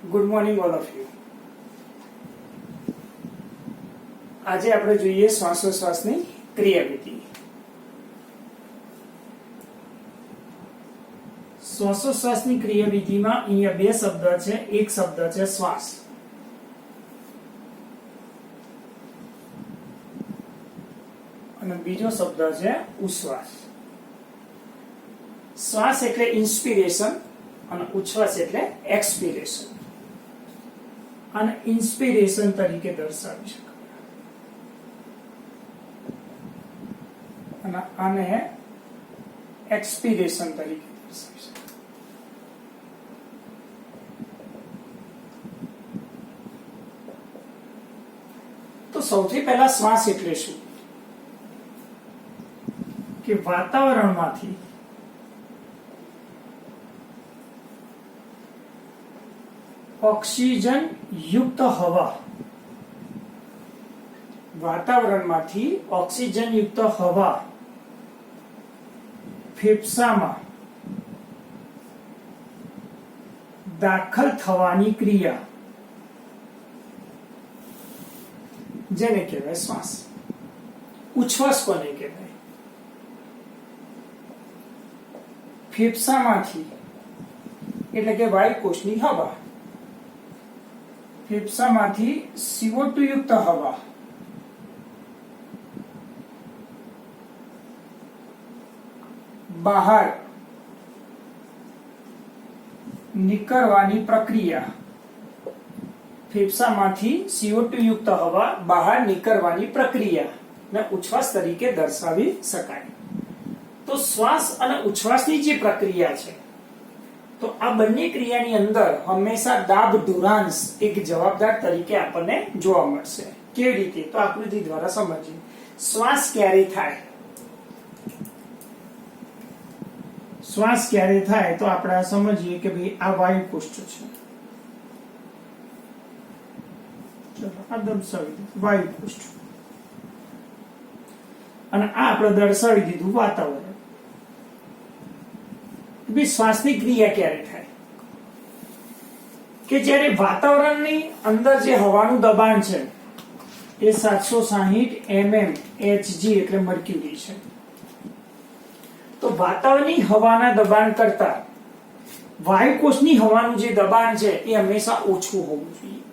Good morning all of you. આજે આપણે જોઈએ શ્વાસોશ્વાસની ક્રિયાવિધિ. શ્વાસોશ્વાસની ક્રિયાવિધિમાં અહીંયા બે શબ્દ છે. એક શબ્દ છે શ્વાસ અને બીજો શબ્દ છે ઉચ્છ્વાસ. શ્વાસ એટલે ઇન્સ્પિરેશન અને ઉચ્છ્વાસ એટલે એક્સપિરેશન. અને ઇન્સ્પિરેશન તરીકે દર્શાવી શકાય અને આને એક્સપિરેશન તરીકે દર્શાવી શકાય. તો સૌથી પહેલા શ્વાસ એટલે શું? કે વાતાવરણમાંથી ઓક્સિજન યુક્ત હવા, વાતાવરણમાંથી ઓક્સિજન યુક્ત હવા ફેફસામાં દાખલ થવાની ક્રિયા જેને કહેવાય શ્વાસ. ઉચ્છ્વાસ કોને કહેવાય? ફેફસામાંથી એટલે કે વાયુકોષની હવા, ફેફસામાંથી CO2 યુક્ત હવા બહાર નીકળવાની પ્રક્રિયા, ફેફસામાંથી CO2 યુક્ત હવા બહાર નીકળવાની પ્રક્રિયા ને ઉચ્છ્વાસ તરીકે દર્શાવી શકાય. તો શ્વાસ અને ઉચ્છ્વાસની જે પ્રક્રિયા છે, તો આ બંને ક્રિયાની અંદર હંમેશા દાબ ઢોરાંશ એક જવાબદાર તરીકે આપણને જોવા મળશે. કેવી રીતે? તો આકૃતિ દ્વારા સમજીએ. શ્વાસ ક્યારે થાય? શ્વાસ ક્યારે થાય તો આપણે સમજીએ કે ભાઈ આ વાયુકોષ છે. ચલો આ દર્શાવી દીધું વાયુકોષ અને આ આપણે દર્શાવી દીધું વાતાવરણ. શ્વાસની ક્રિયા ક્યારે થાય? કે જ્યારે વાતાવરણની અંદર જે હવાનું દબાણ છે એ 760 mm Hg એટલે મર્ક્યુરી છે. તો વાતાવરણની હવાના દબાણ કરતા વાયુકોષની હવાનું જે દબાણ છે એ હંમેશા ઓછું હોવું જોઈએ.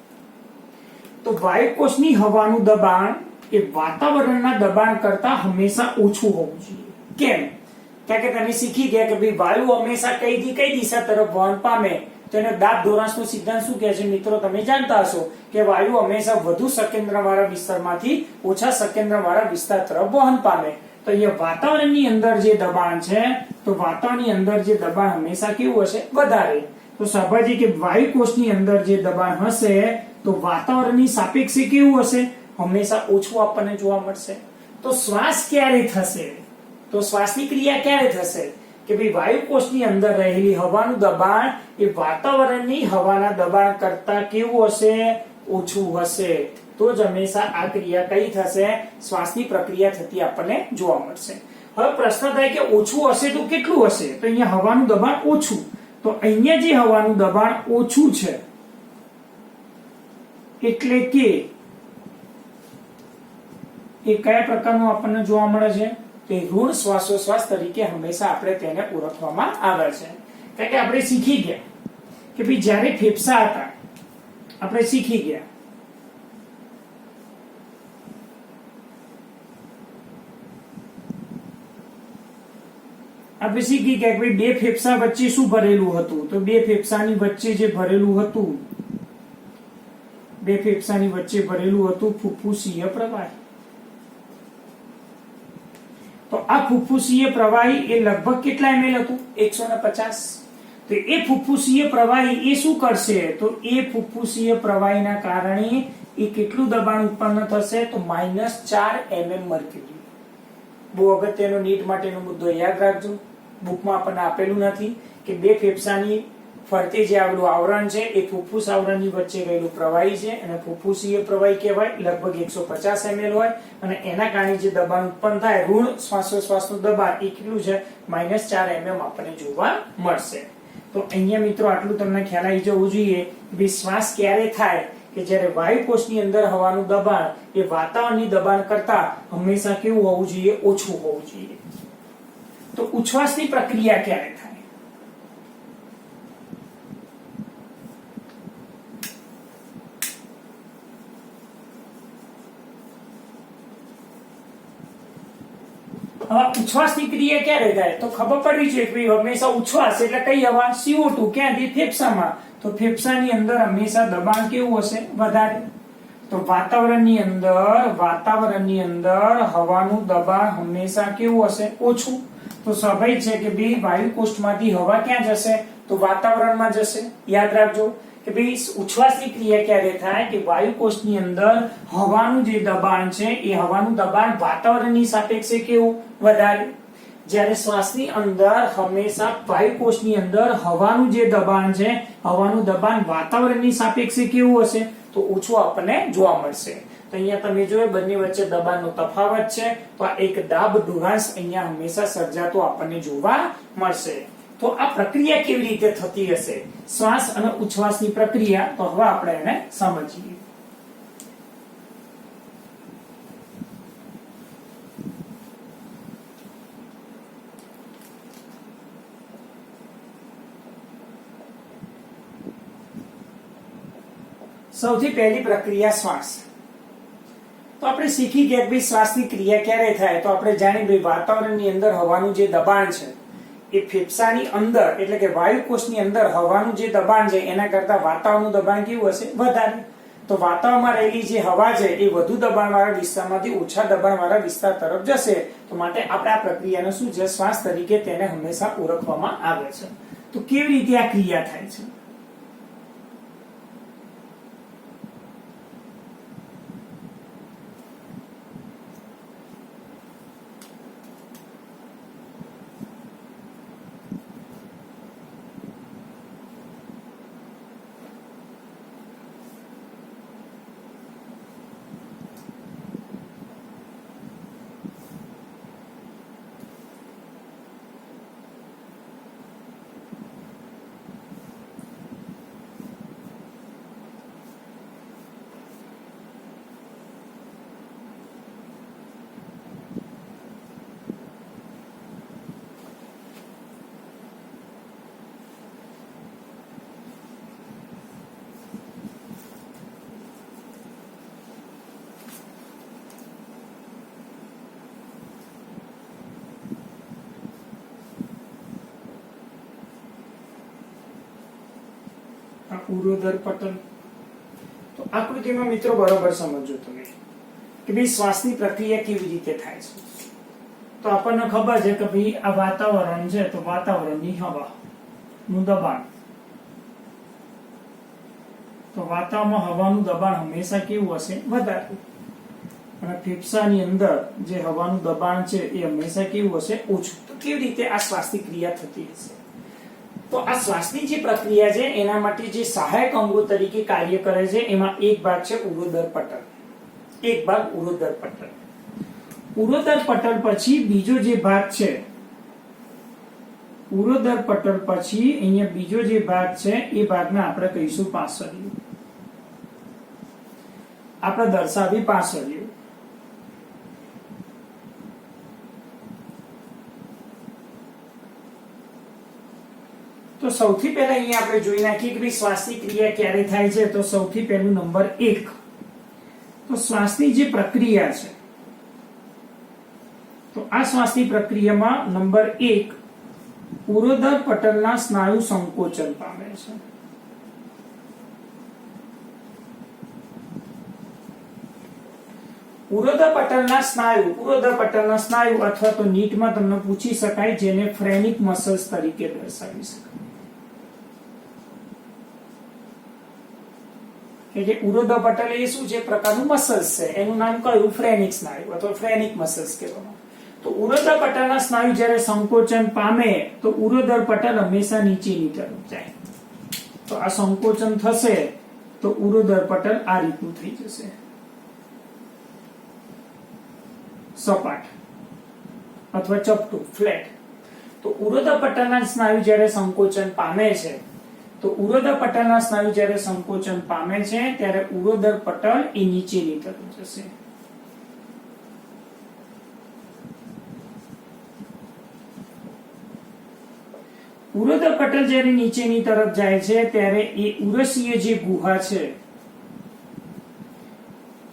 તો વાયુકોષની હવાનું દબાણ એ વાતાવરણના દબાણ કરતા હંમેશા ઓછું હોવું જોઈએ. કેમ? કારણ કે તમે શીખી ગયા કે ભાઈ વાયુ હંમેશા કઈ દિશા તરફ વહન પામે. તો એને દાબ ઢોરાંશનો સિદ્ધાંત શું કહે છે મિત્રો? તમે જાણતા હશો કે વાયુ હંમેશા વધુ સકેન્દ્રવાળા વિસ્તારમાંથી ઓછા સકેન્દ્રવાળા વિસ્તાર તરફ વહન પામે. તો અહીંયા વાતાવરણની અંદર જે દબાણ છે, તો વાતાવરણની અંદર જે દબાણ હંમેશા કેવું હશે? વધારે. તો સ્વાભાવિક કે વાયુકોષની અંદર જે દબાણ હશે તો વાતાવરણની સાપેક્ષે કેવું હશે? હંમેશા ઓછું આપણને જોવા મળશે. તો શ્વાસ ક્યારે થશે? તો શ્વાસની ક્રિયા ક્યારે થશે? કે ભાઈ વાયુકોષની અંદર રહેલી હવાનું દબાણ એ વાતાવરણની હવાના દબાણ કરતા કેવું હશે? ઓછું હશે. તો જ હંમેશા આ ક્રિયા કઈ થશે? શ્વાસની પ્રક્રિયા થતી આપણને જોવા મળશે. હવે પ્રશ્ન થાય કે ઓછું હશે તો કેટલું હશે? તો અહીંયા હવાનું દબાણ ઓછું. તો અહીંયા જે હવાનું દબાણ ઓછું છે એટલે કે એ કયા પ્રકારનું આપણને જોવા મળે છે? તે ઋણ શ્વાસોશ્વાસ તરીકે હંમેશા આપણે તેને ઓળખવામાં આવે છે. કારણ કે આપણે શીખી ગયા કે ભાઈ જ્યારે ફેફસા હતા, આપણે શીખી ગયા કે ભાઈ બે ફેફસા વચ્ચે શું ભરેલું હતું? તો બે ફેફસાની વચ્ચે જે ભરેલું હતું, બે ફેફસાની વચ્ચે ભરેલું હતું ફુફ્ફુસીય પ્રવાહી. તો આ ફુફ્ફુસીય પ્રવાહી એ લગભગ કેટલા ml હતું? 150. તો એ ફુફ્ફુસીય પ્રવાહી એ શું કરશે? તો એ ફુફ્ફુસીય પ્રવાહીના કારણે એ કેટલું દબાણ ઉત્પન્ન થશે? તો -4 mm મર્ક્યુરી. બહુ અગત્યનો નીટ માટેનો મુદ્દો યાદ રાખજો. બુકમાં આપણને આપેલું નથી કે બે ફેફસાની ફરતે જે આવેલું આવરણ છે એ ફુફ્ફુસ આવરણની વચ્ચે રહેલું પ્રવાહી છે અને ફુફ્ફુસીય પ્રવાહી કહેવાય. લગભગ 150 ml હોય અને એના કારણે જે દબાણ ઉત્પન્ન થાય, ઋણ શ્વાસોશ્વાસનું દબાણ એ કેટલું છે? -4 mm આપણને જોવા મળશે. તો અહીંયા મિત્રો આટલું તમને ખ્યાલ આવી જવું જોઈએ કે શ્વાસ ક્યારે થાય કે જ્યારે વાયુકોષની અંદર હવાનું દબાણ એ વાતાવરણની દબાણ કરતા હંમેશા કેવું હોવું જોઈએ, ઓછું હોવું જોઈએ. તો ઉચ્છ્વાસની પ્રક્રિયા ક્યારે થાય? ઉચ્છ્વાસની ક્રિયા ક્યારે થાય? તો ખબર પડવી જોઈએ કે હંમેશા ઉચ્છ્વાસ એટલે કઈ હવા? CO2. ક્યાંથી? ફેફસામાં. તો ફેફસાની અંદર હંમેશા દબાણ કેવું હશે? વધારે. તો વાતાવરણની અંદર હવાનું દબાણ હંમેશા કેવું હશે? ઓછું. તો સ્વાભાવિક છે કે બે વાયુકોષમાંથી હવા ક્યાં જશે? તો વાતાવરણમાં જશે. યાદ રાખજો કે ભાઈ ઉચ્છ્વાસની ક્રિયા ક્યારે થાય કે વાયુકોષની અંદર હવાનું જે દબાણ છે એ હવાનું દબાણ વાતાવરણની સાપેક્ષે કેવું? વધારે. જ્યારે શ્વાસની અંદર હંમેશા વાયુકોષની અંદર હવાનું જે દબાણ છે, હવાનું દબાણ વાતાવરણની સાપેક્ષે કેવું હશે? તો ઓછું આપણને જોવા મળશે. તો અહીંયા તમે જોયું બંને વચ્ચે દબાણનો તફાવત છે. તો આ એક દાબ ડુહાસ અહીંયા હંમેશા સર્જાતો આપણને જોવા મળશે. તો આ પ્રક્રિયા કેવી રીતે થતી હશે? શ્વાસ અને ઉચ્છ્વાસની પ્રક્રિયા. તો હવે આપણે એને સમજીએ. સૌથી પહેલી પ્રક્રિયા શ્વાસ. તો આપણે શીખી ગયા કે શ્વાસની ક્રિયા ક્યારે થાય? તો આપણે જાણીએ ભાઈ વાતાવરણની અંદર હવાનું જે દબાણ છે એ ફેફસાની અંદર એટલે કે વાયુકોષની અંદર હવાનું જે દબાણ છે એના કરતા વાતાવરણનું દબાણ કેવું હશે? વધારે. તો વાતાવરણમાં રહેલી જે હવા છે એ વધુ દબાણવાળા વિસ્તારમાંથી ઓછા દબાણવાળા વિસ્તાર તરફ જશે. તો માટે આપણે આ પ્રક્રિયાને શું છે? શ્વાસ તરીકે તેને હંમેશા ઓળખવામાં આવે છે. તો કેવી રીતે આ ક્રિયા થાય છે? ઉરોદર પટલ. તો આકૃતિમાં મિત્રો બરોબર સમજો તમે કે ભાઈ શ્વાસની પ્રક્રિયા કેવી રીતે થાય છે. તો આપણને ખબર છે કે ભાઈ આ વાતાવરણ છે તો વાતાવરણની હવાનું દબાણ. તો વાતાવરણમાં હવાનું દબાણ હંમેશા કેવું હશે? વધારે. અને ફેફસાની અંદર જે હવાનું દબાણ છે એ હંમેશા કેવું હશે? ઓછું. તો કેવી રીતે આ શ્વાસની ક્રિયા થતી હશે? તો આ શ્વાસની જે પ્રક્રિયા છે એના માટે જે સહાયક અંગો તરીકે કાર્ય કરે છે એમાં એક ભાગ છે ઉરોદર પટલ. એક ભાગ ઉરોદર પટલ. ઉરોદર પટલ પછી બીજો જે ભાગ છે ઉરોદર પટલ પછી અહીંયા બીજો જે ભાગ છે એ ભાગને આપણે કહીશું પાંસળીયું. આપણે દર્શાવી પાંસળીયું. તો સૌથી પહેલા અહીંયા આપણે જોઈ નાખીએ કે શ્વાસની ક્રિયા ક્યારે થાય છે. તો સૌથી પહેલું નંબર 1 તો શ્વાસની જે પ્રક્રિયા છે તો આ શ્વાસની પ્રક્રિયામાં નંબર 1 ઉરોદર પટલના સ્નાયુ સંકોચન પામે છે. ઉરોદર પટલના સ્નાયુ અથવા તો નીટમાં તમને પૂછી શકાય જેને ફ્રેનિક મસલ્સ તરીકે દર્શાવી શકાય. કે જે ઉરોદર પટલ એ શું છે? પ્રકારનું મસલ્સ છે. એનું નામ કયું? ફ્રેનિક સ્નાયુ અથવા ફ્રેનિક મસલ્સ કહેવામાં. તો ઉરોદર પટલના સ્નાયુ જ્યારે સંકોચન પામે તો ઉરોદર પટલ હંમેશા નીચેની તરફ જાય. તો આ સંકોચન થશે તો ઉરોદર પટલ આ રીતનું થઈ જશે, સપાટ અથવા ચપટું, ફ્લેટ. તો ઉરોદર પટલના સ્નાયુ જ્યારે સંકોચન પામે છે, તો ઉરોદર પટલના સ્નાયુ જ્યારે સંકોચન પામે છે ત્યારે ઉરોદર પટલ એ નીચેની તરફ જશે. ઉરોદર પટલ જ્યારે નીચેની તરફ જાય છે ત્યારે એ ઉરસીય જે ગુહા છે,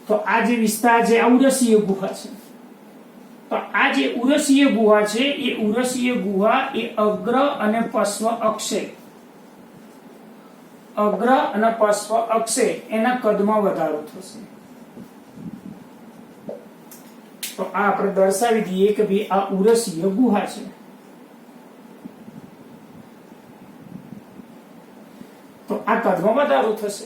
તો આ જે વિસ્તાર છે આ ઉરસીય ગુહા છે. તો આ જે ઉરસીય ગુહા છે એ ઉરસીય ગુહા એ અગ્ર અને પશ્વ અક્ષે, અગ્ર અને પશ્વ અક્ષે એના કદમાં વધારો થશે. તો આ આપણે દર્શાવી દઈએ કે ભાઈ આ ઉરસીય ગુહા છે. તો આ કદમાં વધારો થશે.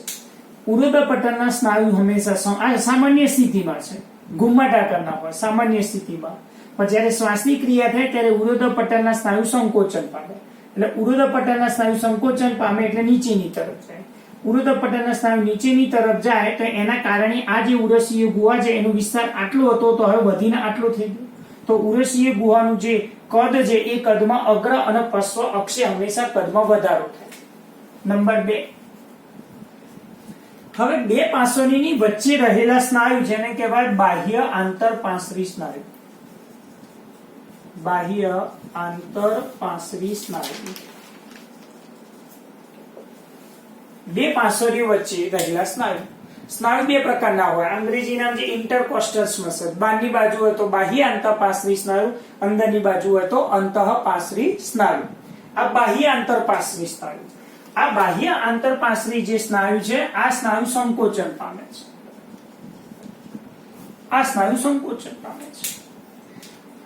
ઉરોદર પટલના સ્નાયુ હંમેશા સામાન્ય સ્થિતિમાં છે, ઘુમ્મટ આકારના હોય સામાન્ય સ્થિતિમાં, પણ જ્યારે શ્વાસની ક્રિયા થાય ત્યારે ઉરોદર પટલના સ્નાયુ સંકોચન પામે. એટલે ઉરોદર પટલના સ્નાયુ સંકોચન પામે એટલે નીચેની તરફ જાય. ઉરોદર પટલના સ્નાયુ નીચેની તરફ જાય તો એના કારણે આ જે ઉરસીય ગુહા છે એનો વિસ્તાર આટલો હતો તો હવે વધીને આટલો થઈ ગયો. તો ઉરસીય ગુહાનું જે કદ છે એ કદમાં અગ્ર અને પશ્વ અક્ષે હંમેશા કદમાં વધારો થાય. નંબર 2, હવે બે પાસોની વચ્ચે રહેલા સ્નાયુ જેને કહેવાય બાહ્ય આંતરપાંસરી સ્નાયુ. બાહ્ય આંતરપાંસરી સ્નાયુ. બે પાસોની વચ્ચે રહેલા સ્નાયુ. સ્નાયુ બે પ્રકારના હોય. અંગ્રેજી નામ છે ઇન્ટરકોસ્ટલ મસલ. બહારની બાજુ હોય તો બાહ્ય આંતરપાંસરી સ્નાયુ, અંદરની બાજુ હોય તો અંતઃપાંસરી સ્નાયુ. આ બાહ્ય આંતરપાંસરી સ્નાયુ. આ બાહ્ય આંતરપાંસરી જે સ્નાયુ છે આ સ્નાયુ સંકોચન પામે છે. આ સ્નાયુ સંકોચન પામે છે.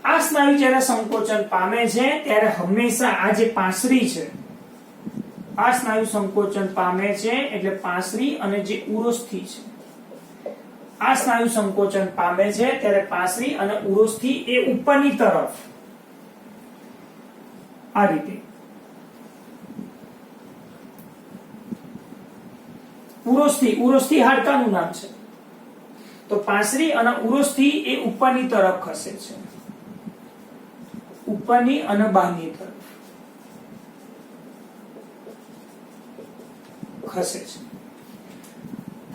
આ સ્નાયુ જ્યારે સંકોચન પામે છે ત્યારે હંમેશા આ જે પાંસરી છે આ સ્નાયુ સંકોચન પામે છે એટલે પાંસરી અને જે ઉરોસ્થિ છે આ સ્નાયુ સંકોચન પામે છે ત્યારે પાંસરી અને ઉરોસ્થિ એ ઉપરની તરફ આ રીતે ઉરોસ્થિ હાડકાનું નામ છે. તો પાંસરી અને ઉરોસ્થિ એ ઉપરની તરફ ખસે છે, ઉપરની અને બહારની તરફ ખસે છે.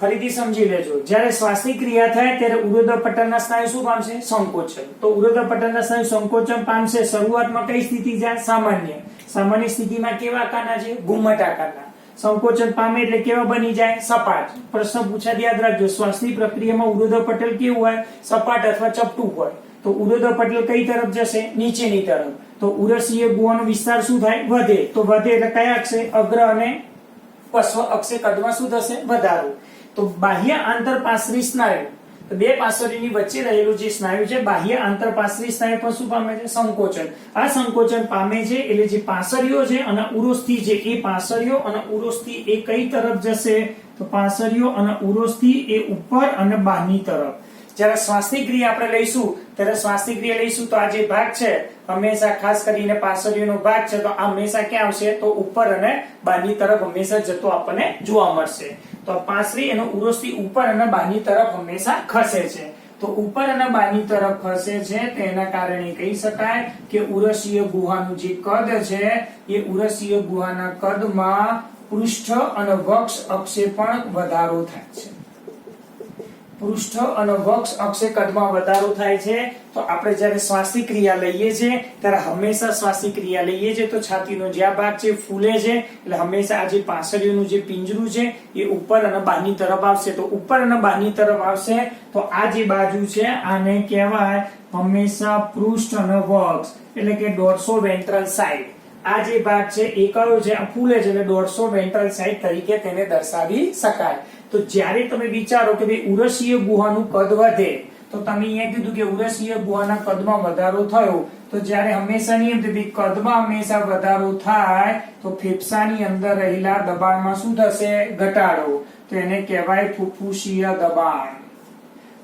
ફરીથી સમજી લેજો, જ્યારે શ્વાસની ક્રિયા થાય ત્યારે ઉરોદર પટલના સ્નાયુ શું પામશે? સંકોચન. તો ઉરોદર પટલના સ્નાયુ સંકોચન પામશે. શરૂઆતમાં કઈ સ્થિતિ જાય? સામાન્ય. સામાન્ય સ્થિતિમાં કેવા આકારના છે? ઘુમ્મટ આકારના. સંકોચન પામે એટલે કેવા બની જાય? સપાટ. પ્રશ્ન પૂછાત યાદ રાખજો, શ્વાસની પ્રક્રિયામાં ઉરોદર પટલ કેવું હોય? સપાટ અથવા ચપટું હોય. તો ઉરોદર પટલ કઈ તરફ જશે? નીચેની તરફ. તો ઉરસીય ગુહાનો વિસ્તાર શું થાય? વધે. તો વધે એટલે કયા અક્ષે? અગ્ર અને પશ્વ અક્ષે કદમાં શું થશે? વધારો. તો બાહ્ય આંતરપાંસરી સ્નાયુ, તો બે પાસોની વચ્ચે રહેલું જે સ્નાયુ છે બાહ્ય આંતરપાંસરી સ્નાયુ પણ શું પામે છે? સંકોચન. આ સંકોચન પામે છે એટલે જે પાંસળીઓ છે અને ઉરોસ્થિ છે એ પાંસળીઓ અને ઉરોસ્થિ એ કઈ તરફ જશે? તો પાંસળીઓ અને ઉરોસ્થિ એ ઉપર અને બહારની તરફ. જ્યારે શ્વાસની ક્રિયા આપણે લઈશું ત્યારે શ્વાસની ક્રિયા લઈશું તો આ જે ભાગ છે હંમેશા ખાસ કરીને પાંસળીઓનો ભાગ છે તો આ હંમેશા ક્યાં આવશે? તો ઉપર અને બહારની તરફ હંમેશા જતો આપણને જોવા મળશે. તો પાંસળી અને ઉરોસ્થિ ઉપર અને બહારની તરફ હંમેશા ખસે છે. તો ઉપર અને બહારની તરફ ખસે છે તેના કારણે કહી શકાય કે ઉરસીય ગુહાનું જે કદ છે એ ઉરસીય ગુહાના કદમાં પૃષ્ઠ અને વક્ષ અક્ષે પણ વધારો થાય છે. પૃષ્ઠ અને વક્ષ અક્ષે કદમાં વધારો થાય છે. તો આપણે જ્યારે શ્વાસની ક્રિયા લઈએ છીએ ત્યારે હંમેશા શ્વાસની ક્રિયા લઈએ છીએ તો છાતીનો જે આ ભાગ છે ફૂલે છે એટલે હંમેશા આ જે પાંસળીઓનું જે પિંજરું છે એ ઉપર અને બહારની તરફ આવશે. તો ઉપર અને બહારની તરફ આવશે તો આ જે બાજુ છે આને કહેવાય હંમેશા પૃષ્ઠ અને વક્ષ એટલે કે ડોર્સો વેન્ટ્રલ સાઇડ. આ જે ભાગ છે એ કયો છે? આ ફૂલે છે એટલે ડોર્સો વેન્ટ્રલ સાઇડ તરીકે તેને દર્શાવી શકાય. તો જ્યારે તમે વિચારો કે ભાઈ ઉરસીય ગુહાનું કદ વધે તો તમે અહીંયા કીધું કે ઉરસીય ગુહાના કદમાં વધારો થયો તો જ્યારે હંમેશા નિયમ છે કદમાં હંમેશા વધારો થાય તો ફેફસાની અંદર રહેલા દબાણમાં શું થશે? ઘટાડો. તો એને કહેવાય ફુફુસીય દબાણ.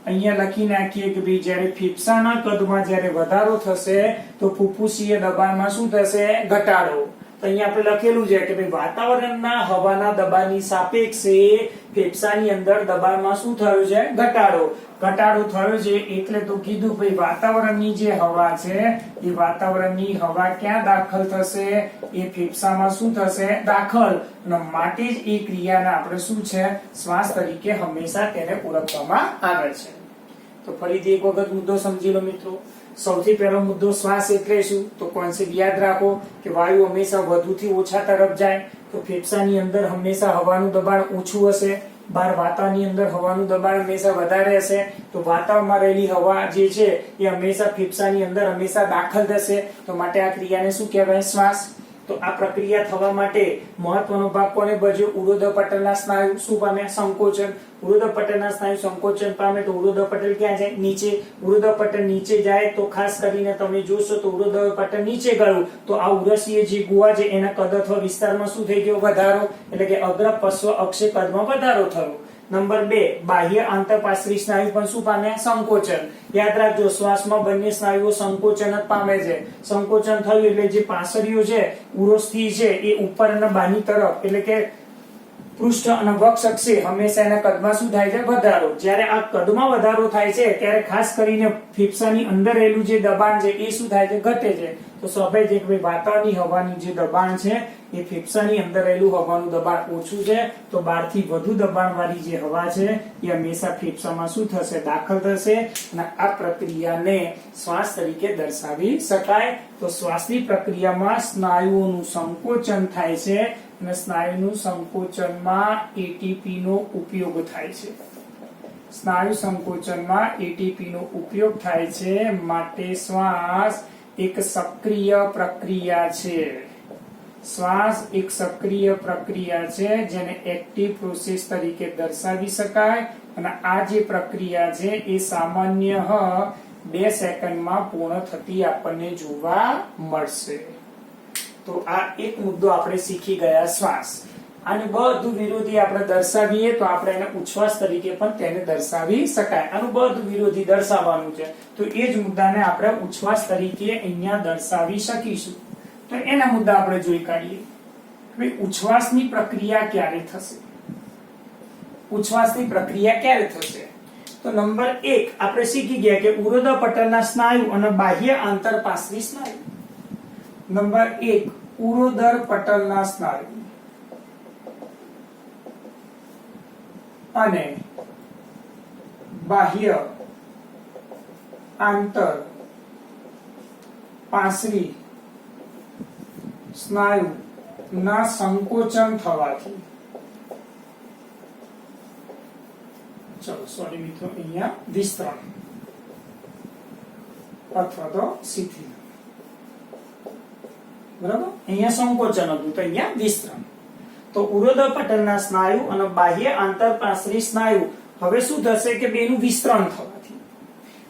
અહીંયા લખી નાખીએ કે ભાઈ જ્યારે ફેફસાના કદમાં જ્યારે વધારો થશે તો ફુફુસીય દબાણમાં શું થશે? ઘટાડો. તો અહીંયા આપણે લખેલું છે કે ભાઈ વાતાવરણના હવાના દબાણની સાપેક્ષે ફેફસાની અંદર દબાણમાં શું થયું છે? ઘટાડો થયો છે. એટલે તો કીધું ભાઈ વાતાવરણની જે હવા છે એ વાતાવરણની હવા ક્યાં દાખલ થશે? એ ફેફસામાં શું થશે? દાખલ. અને માટે જ એ ક્રિયાને આપણે શું છે? શ્વાસ તરીકે હંમેશા તેને ઓળખવામાં આવે છે. તો ફરીથી એક વખત મુદ્દો સમજી લો મિત્રો. સૌથી પહેલો મુદ્દો શ્વાસ એટલે શું? તો કોન્સેપ્ટ યાદ રાખો કે વાયુ હંમેશા વધુથી ઓછા તરફ જાય તો ફેફસાની અંદર હંમેશા હવાનું દબાણ ઓછું હશે. બહાર વાતાવરણની અંદર હવાનું દબાણ હંમેશા વધારે હશે તો વાતાવરણમાં રહેલી હવા જે છે એ હંમેશા ફેફસાની અંદર હંમેશા દાખલ થશે. તો માટે આ ક્રિયાને શું કહેવાય? શ્વાસ. તો આ પ્રક્રિયા થવા માટે મહત્વનો ભાગ કોને ભજવે? ઉરોધ્ર પટલના સ્નાયુ શું પામે? સંકોચન. ઉરોધ્ર પટલના સ્નાયુ સંકોચન પામે તો ઉરોધ્ર પટલ ક્યાં જાય? નીચે. ઉરોધ્ર પટલ નીચે જાય તો ખાસ કરીને તમે જોશો તો ઉરોધ્ર પટલ નીચે ગયું તો આ ઉરસીય જે ગુહા છે એના કદ અથવા વિસ્તારમાં શું થઈ ગયો? વધારો. એટલે કે અગ્ર પશ્વ અક્ષે કદમાં વધારો થયો. નંબર 2 બાહ્ય આંતરપાર્શ્વી સ્નાયુ પણ શું પામે? સંકોચન. યાદ રાખજો શ્વાસમાં બંને સ્નાયુઓ સંકોચન જ પામે છે. સંકોચન થયું એટલે જે પાસળીઓ છે ઉરોસ્થિ છે એ ઉપર અને બહારની તરફ એટલે કે પૃષ્ઠ અને વક્ષ અક્ષે હંમેશા એના કદમાં શું થાય છે? વધારો. જ્યારે આ કદમાં વધારો થાય છે ત્યારે ખાસ કરીને ફેફસાની અંદર રહેલું જે દબાણ છે એ શું થાય છે? ઘટે છે. તો સ્વાભાવિક છે કે વાતાવરણની હવાની જે દબાણ છે એ ફેફસાની અંદર રહેલું હવાનું દબાણ ઓછું છે તો બહારથી વધુ દબાણ વાળી જે હવા છે એ હંમેશા ફેફસામાં શું થશે? દાખલ થશે. અને આ પ્રક્રિયાને શ્વાસ તરીકે દર્શાવી શકાય. તો શ્વાસની પ્રક્રિયામાં સ્નાયુઓનું સંકોચન થાય છે અને સ્નાયુનું સંકોચનમાં એટીપી નો ઉપયોગ થાય છે. સ્નાયુ સંકોચનમાં એટીપી નો ઉપયોગ થાય છે. માટે શ્વાસ એક સક્રિય પ્રક્રિયા છે. શ્વાસ એક સક્રિય પ્રક્રિયા છે જેને એક્ટિવ પ્રોસેસ તરીકે દર્શાવી શકાય. અને આ જે પ્રક્રિયા છે એ સામાન્ય 2 સેકન્ડમાં પૂર્ણ થતી આપણને જોવા મળશે. તો આ એક મુદ્દો આપણે શીખી ગયા શ્વાસ. આને બધું વિરોધી આપણે દર્શાવીએ તો આપણે એને ઉચ્છ્વાસ તરીકે પણ તેને દર્શાવી શકાય. આનું બધું વિરોધી દર્શાવવાનું છે તો એ જ મુદ્દાને આપણે ઉચ્છ્વાસ તરીકે અહીંયા દર્શાવી શકીશું. તો એના મુદ્દા આપણે જોઈ કાઢીએ. હવે ઉચ્છ્વાસની પ્રક્રિયા ક્યારે થશે? ઉચ્છ્વાસની પ્રક્રિયા ક્યારે થશે? તો નંબર 1 આપણે શીખી ગયા કે ઉરોધ્ર પટલના સ્નાયુ અને બાહ્ય આંતરપાર્શ્વી સ્નાયુ. નંબર 1 ઉરોધ્ર પટલના સ્નાયુ અને બાહ્ય આંતરપાર્શ્વી સ્નાયુ ના સંકોચન થવાથી મિત્રો અહીંયા વિસ્તરણ અથવા તો શિથિલ. બરાબર. અહીંયા સંકોચન હતું તો અહીંયા વિસ્તરણ. તો ઉરોધ્ર પટલના સ્નાયુ અને બાહ્ય આંતરપાર્શ્વી સ્નાયુ હવે શું થશે કે બેનું વિસ્તરણ થવાથી.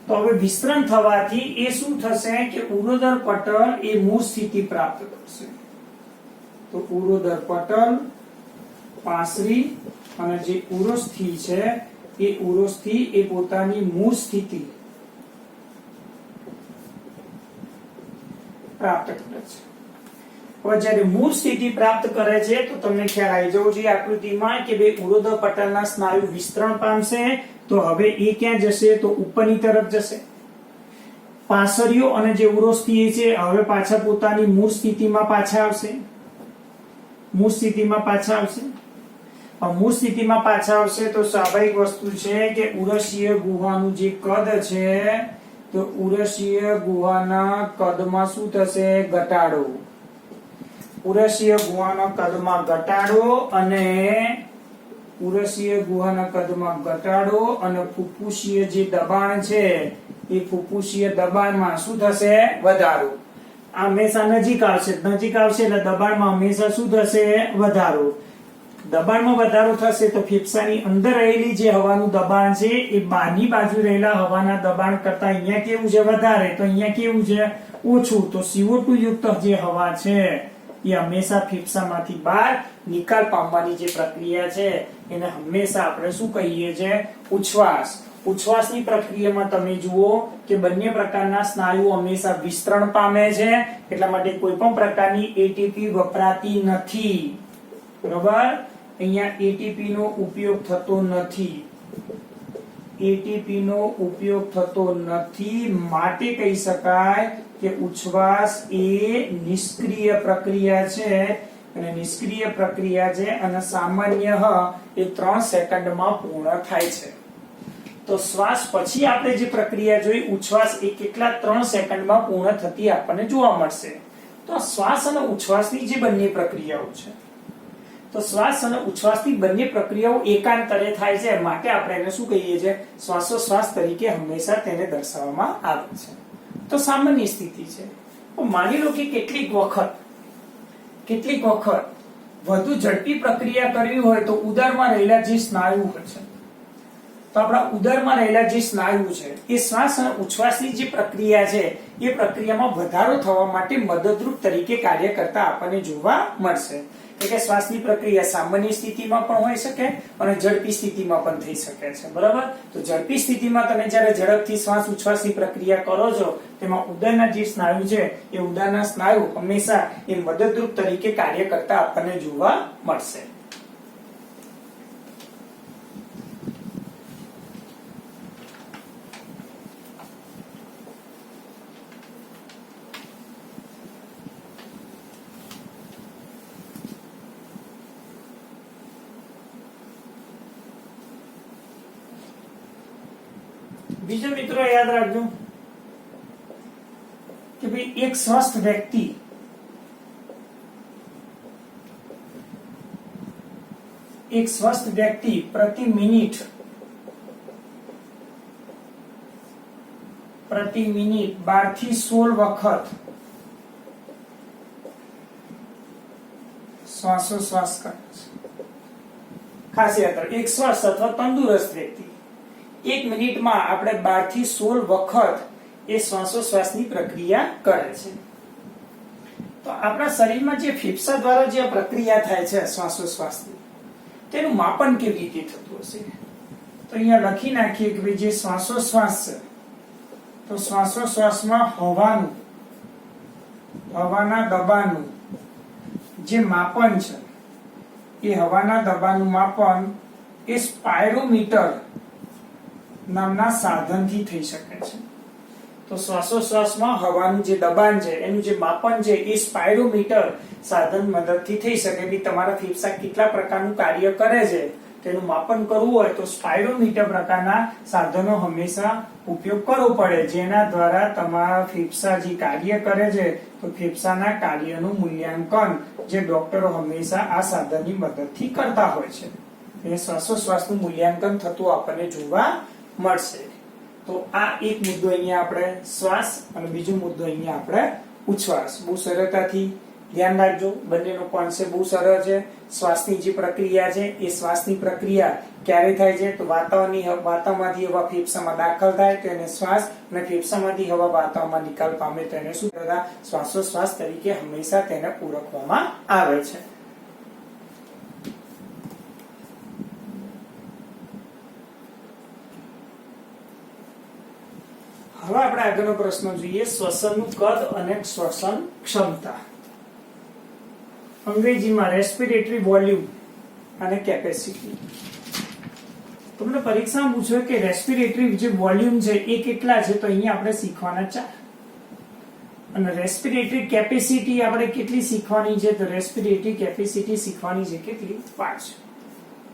તો હવે વિસ્તરણ થવાથી એ શું થશે કે ઉરોધ્ર પટલ એ મૂળ સ્થિતિ પ્રાપ્ત કરશે. તો ઉરોધ્ર પટલ પાર્શ્વી અને જે ઉરોસ્થિ છે એ ઉરોસ્થિ એ પોતાની મૂળ સ્થિતિ પ્રાપ્ત કરે છે. હવે જ્યારે મૂળ સ્થિતિ પ્રાપ્ત કરે છે તો તમને ખ્યાલ આવી જવો જોઈએ આકૃતિમાં કે બે ઉરોધ્ર પટલના સ્નાયુ વિસ્તરણ પામશે તો હવે એ ક્યાં જશે? તો ઉપરની તરફ જશે. પાસળીઓ અને જે ઉરોસ્થિ છે હવે પાછા પોતાની મૂળ સ્થિતિમાં પાછા આવશે. મૂળ સ્થિતિમાં પાછા આવશે. મૂળ સ્થિતિમાં પાછા આવશે તો સ્વાભાવિક વસ્તુ છે કે ઉરસીય ગુહાનું જે કદ છે તો ઉરસીય ગુહાના કદમાં શું થશે? ઘટાડો. ઉરસીય ગુહાના કદમાં ઘટાડો અને ઉરસીય ગુહાના કદમાં ઘટાડો અને ફુફ્ફુસીય જે દબાણ છે એ ફુફ્ફુસીય દબાણમાં શું થશે? વધારો. આ હંમેશા નજીક આવશે એટલે દબાણમાં હંમેશા શું થશે? વધારો. દબાણમાં વધારો થશે તો ફેફસાની અંદર રહેલી જે હવાનું દબાણ છે એ બહારની બાજુ રહેલા હવાના દબાણ કરતા અહીંયા કેવું છે? વધારે. તો અહીંયા કેવું છે? ઓછું. તો CO2 યુક્ત જે હવા છે એ હંમેશા ફેફસામાંથી બહાર નિકાલ પામવાની જે પ્રક્રિયા છે એને હંમેશા આપણે શું કહીએ છીએ? ઉચ્છ્વાસ. ઉચ્છ્વાસની પ્રક્રિયામાં તમે જુઓ કે બંને પ્રકારના સ્નાયુ હંમેશા વિસ્તરણ પામે છે, એટલા માટે કોઈ પણ પ્રકારની એટીપી વપરાતી નથી. બરોબર, અહીંયા એટીપી નો ઉપયોગ થતો નથી. એટીપી નો ઉપયોગ થતો નથી, માટે કહી શકાય કે ઉચ્છ્વાસ એ નિષ્ક્રિય પ્રક્રિયા છે, અને નિષ્ક્રિય પ્રક્રિયા છે અને સામાન્ય એ 3 સેકન્ડમાં પૂર્ણ થાય છે. તો શ્વાસ પછી આપણે જે પ્રક્રિયા જોઈ ઉચ્છ્વાસ એ કેટલા 3 સેકન્ડમાં પૂર્ણ થતી આપણને જોવા મળશે. તો શ્વાસ અને ઉચ્છ્વાસની જે બંને પ્રક્રિયાઓ છે, તો શ્વાસ અને ઉચ્છ્વાસની બંને પ્રક્રિયાઓ એકાંતરે થાય છે, માટે આપણે એને શું કહીએ છીએ? શ્વાસોશ્વાસ તરીકે હંમેશા તેને દર્શાવવામાં આવે છે. તો સામાન્ય સ્થિતિ છે. તો માની લો કે કેટલીક વખત વધુ ઝડપી પ્રક્રિયા કરવી હોય તો ઉદરમાં રહેલા જે સ્નાયુ છે, તો આપણા ઉદરમાં રહેલા જે સ્નાયુ છે એ શ્વાસ અને ઉચ્છ્વાસની જે પ્રક્રિયા છે એ પ્રક્રિયામાં વધારો થવા માટે મદદરૂપ તરીકે કાર્ય કરતા આપણને જોવા મળશે. એટલે કે શ્વાસની પ્રક્રિયા સામાન્ય સ્થિતિમાં પણ હોઈ શકે અને ઝડપી સ્થિતિમાં પણ થઈ શકે છે. બરાબર, તો ઝડપી સ્થિતિમાં તમે જ્યારે ઝડપથી શ્વાસ ઉચ્છ્વાસની પ્રક્રિયા કરો છો, તેમાં ઉદરના જે સ્નાયુ છે એ ઉદરના સ્નાયુ હંમેશા એ મદદરૂપ તરીકે કાર્ય કરતા આપણને જોવા મળશે. બીજો મિત્રો યાદ રાખજો કે ભાઈ એક સ્વસ્થ વ્યક્તિ પ્રતિ મિનિટ 12 થી 16 વખત શ્વાસોશ્વાસ કરે છે. ખાસ યાદ રાખો, એક સ્વસ્થ અથવા તંદુરસ્ત વ્યક્તિ 1 મિનિટમાં આપણે 12 થી 16 વખત એ શ્વાસોશ્વાસની પ્રક્રિયા કરે છે. તો આપણા શરીરમાં જે ફેફસા દ્વારા જે પ્રક્રિયા થાય છે શ્વાસોશ્વાસની, તેનું માપન કેવી રીતે થતું હશે? તો અહીંયા લખી નાખીએ કે ભાઈ જે શ્વાસોશ્વાસ છે, તો શ્વાસોશ્વાસમાં હવાના દબાણનું જે માપન છે, એ હવાના દબાણનું માપન એ સ્પાયરોમીટર નામના સાધનથી થઈ શકે છે. તો શ્વાસોશ્વાસમાં હવાનું જે દબાણ છે એનું જે માપન છે એ સ્પાયરોમીટર સાધન મદદથી થઈ શકે. કે તમારા ફેફસા કેટલા પ્રકારનું કાર્ય કરે છે તેનું માપન કરવું હોય તો સ્પાયરોમીટર પ્રકારના સાધનો હંમેશા ઉપયોગ કરવો પડે, જેના દ્વારા તમારા ફેફસા જે કાર્ય કરે છે તો ફેફસાના કાર્યનું મૂલ્યાંકન જે ડોક્ટરો હંમેશા આ સાધનની મદદથી કરતા હોય છે. એ શ્વાસોશ્વાસનું મૂલ્યાંકન થતું આપણને જોવા મળશે. તો આ એક મુદ્દો અહીંયા આપણે શ્વાસ અને બીજો મુદ્દો અહીંયા આપણે ઉચ્છ્વાસ. બહુ સરળતાથી ધ્યાન રાખજો, બંનેનો કોન્સેપ્ટ બહુ સરળ છે. શ્વાસની જે પ્રક્રિયા છે એ શ્વાસની પ્રક્રિયા ક્યારે થાય છે? તો વાતાવરણમાંથી હવા ફેફસામાં દાખલ થાય તો એને શ્વાસ, અને ફેફસામાંથી હવા વાતાવરણમાં નિકાલ પામે તો એને શું કહેવાય? શ્વાસોશ્વાસ તરીકે હંમેશા તેને ઓળખવામાં આવે છે. હવે આપણે આગળનો પ્રશ્ન જોઈએ, શ્વસનનું કદ અને શ્વસન ક્ષમતા. અંગ્રેજીમાં રેસ્પિરેટરી વોલ્યુમ અને કેપેસિટી. તમને પરીક્ષામાં પૂછ્યું કે રેસ્પિરેટરી જે વોલ્યુમ છે એ કેટલા છે, તો અહીંયા આપણે શીખવાના 4, અને રેસ્પિરેટરી કેપેસિટી આપણે કેટલી શીખવાની છે? તો રેસ્પિરેટરી કેપેસિટી શીખવાની છે કેટલી? 5.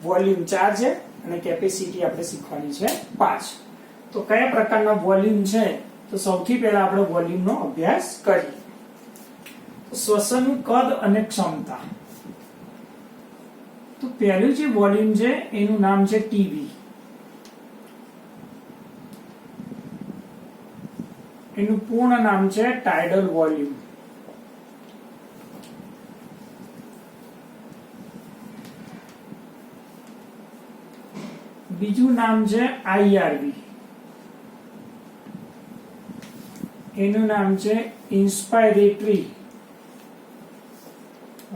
વોલ્યુમ 4 છે અને કેપેસિટી આપણે શીખવાની છે 5. તો કયા પ્રકારના વોલ્યુમ છે? તો સૌથી પહેલા આપણે વોલ્યુમનો અભ્યાસ કરીએ. શ્વસનનું કદ અને ક્ષમતા. તો પહેલું જે વોલ્યુમ છે એનું નામ છે ટીવી. એનું પૂર્ણ નામ છે ટાઇડલ વોલ્યુમ. બીજું નામ છે આઈઆરવી. એનું નામ છે ઇન્સ્પાયરેટરી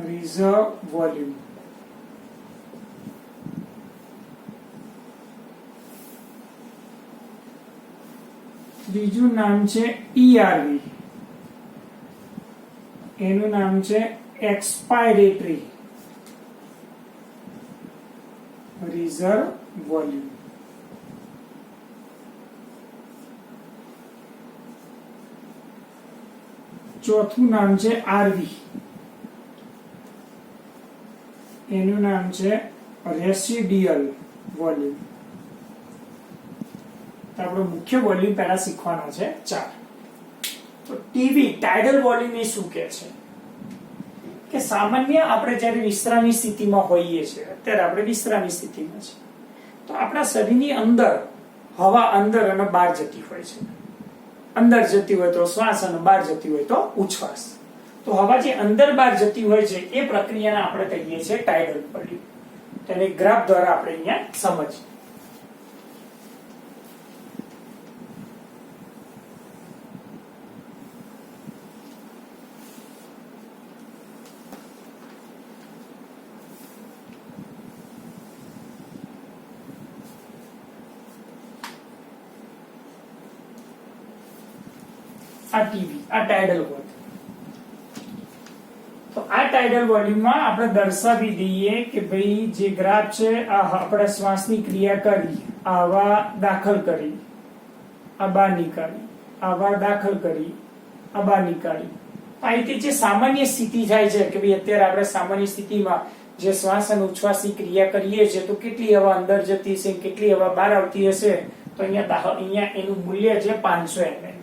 રિઝર્વ વોલ્યુમ. ત્રીજું નામ છે ERV, એનું નામ છે એક્સપાયરેટરી રિઝર્વ વોલ્યુમ. ચોથું નામ છે RV, એનું નામ છે રેસિડ્યુઅલ વોલ્યુમ. તો આપણો મુખ્ય વોલ્યુમ પહેલા શીખવાના છે 4. તો ટીવી ટાઇડલ વોલ્યુમ એ શું કહે છે કે સામાન્ય આપણે જ્યારે વિશ્રામની સ્થિતિમાં હોઈએ છીએ, અત્યારે આપણે વિશ્રામની સ્થિતિમાં છે, તો આપણા શરીરની અંદર હવા અંદર અને બહાર જતી હોય છે. અંદર જતી હોય તો શ્વાસ અને બહાર જતી હોય તો ઉચ્છ્વાસ. તો હવા જે અંદર બહાર જતી હોય છે એ પ્રક્રિયાને આપણે કહીએ છીએ ટાઇડલ વોલ્યુમ. તેને ગ્રાફ દ્વારા આપણે અહીંયા સમજીએ. આ ટીવી આ ટાઇડલ વોલ્યુમ. તો આ ટાઇડલ વોલ્યુમમાં આપણે દર્શાવી દઈએ કે ભાઈ જે ગ્રાફ છે આ આપણે શ્વાસની ક્રિયા કરી, આ હવા દાખલ કરી, આ બહાર નીકાળી, આ હવા દાખલ કરી, આ બહાર નીકાળી. આ રીતે જે સામાન્ય સ્થિતિ થાય છે કે ભાઈ અત્યારે આપણે સામાન્ય સ્થિતિમાં જે શ્વાસ અને ઉચ્છ્વાસની ક્રિયા કરીએ છીએ તો કેટલી હવા અંદર જતી હશે, કેટલી હવા બહાર આવતી હશે. તો અહીંયા એનું મૂલ્ય છે 500 ml.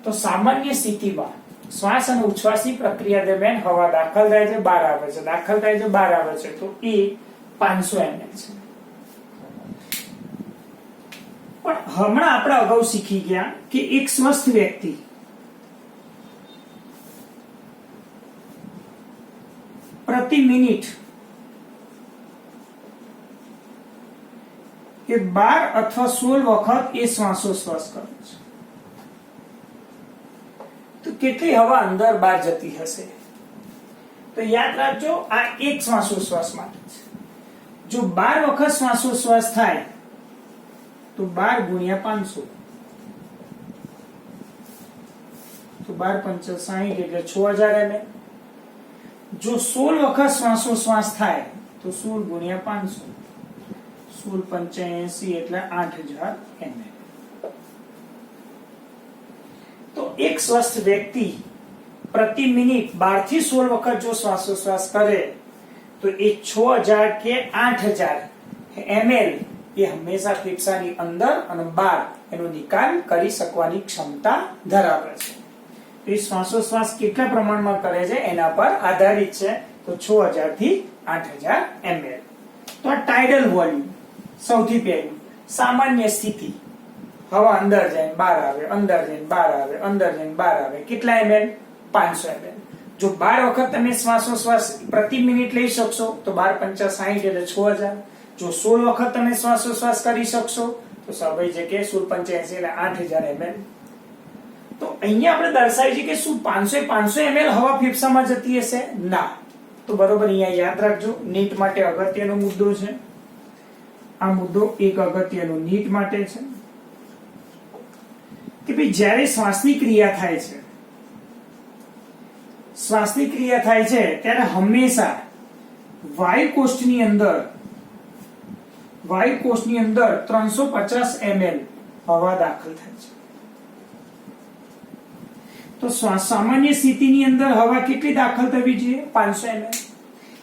તો સામાન્ય સ્થિતિમાં શ્વાસ અને ઉચ્છ્વાસની પ્રક્રિયા દરમિયાન હવા દાખલ થાય છે, બહાર આવે છે, દાખલ થાય છે, બહાર આવે છે, તો એ 500 ml છે. પણ હમણાં આપણે અગાઉ શીખી ગયા કે એક સ્વસ્થ વ્યક્તિ પ્રતિ મિનિટ એ 12 અથવા 16 વખત એ શ્વાસોશ્વાસ કરે છે. તો કેટલી હવા અંદર બહાર જતી હશે? તો યાદ રાખજો આ એક શ્વાસોશ્વાસ માટે છે. જો 12 વખત શ્વાસોશ્વાસ થાય તો 12 ગુણ્યા 500, તો 12 પંચા 60 એટલે 6000 ml. જો 16 વખત શ્વાસોશ્વાસ થાય તો 16 ગુણ્યા 500, 16 પંચા 80 એટલે 8000 ml. તો એક સ્વસ્થ વ્યક્તિ પ્રતિ મિનિટ 12 થી 16 વખત જો શ્વાસોશ્વાસ કરે તો એ 6000 કે 8000 ml એ હંમેશા ફેફસાની અંદર અને બહાર એનો નિકાલ કરી શકવાની ક્ષમતા ધરાવે છે. એ શ્વાસોશ્વાસ કેટલા પ્રમાણમાં કરે છે એના પર આધારિત છે. તો 6000 થી 8000 ml. તો આ ટાઇડલ વોલ્યુમ. સૌથી પહેલું સામાન્ય સ્થિતિ, હવા અંદર જાય બહાર આવે, અંદર જઈને બહાર આવે, અંદર જઈને બહાર આવે. કેટલા ml? 500 ml. જો 12 વખત તમે શ્વાસોશ્વાસ પ્રતિ મિનિટ લઈ શકશો તો 12 પંચા 60 એટલે 6000. જો 16 વખત તમે શ્વાસોશ્વાસ કરી શકશો તો સ્વાભાવિક છે કે 16 પંચા 80 એટલે 8000 ml. તો અહીંયા આપણે દર્શાવી છે કે શું 500 ml હવા ફેફસામાં જતી હશે? ના. તો બરોબર અહીંયા યાદ રાખજો. નીટ માટે અગત્યનો મુદ્દો છે આ મુદ્દો. એક અગત્યનો નીટ માટે છે કે ભાઈ જ્યારે શ્વાસની ક્રિયા થાય છે, શ્વાસની ક્રિયા થાય છે ત્યારે હંમેશા વાયુકોષની અંદર 350 ml હવા દાખલ થાય છે. તો સામાન્ય સ્થિતિની અંદર હવા કેટલી દાખલ થવી જોઈએ? 500 ml.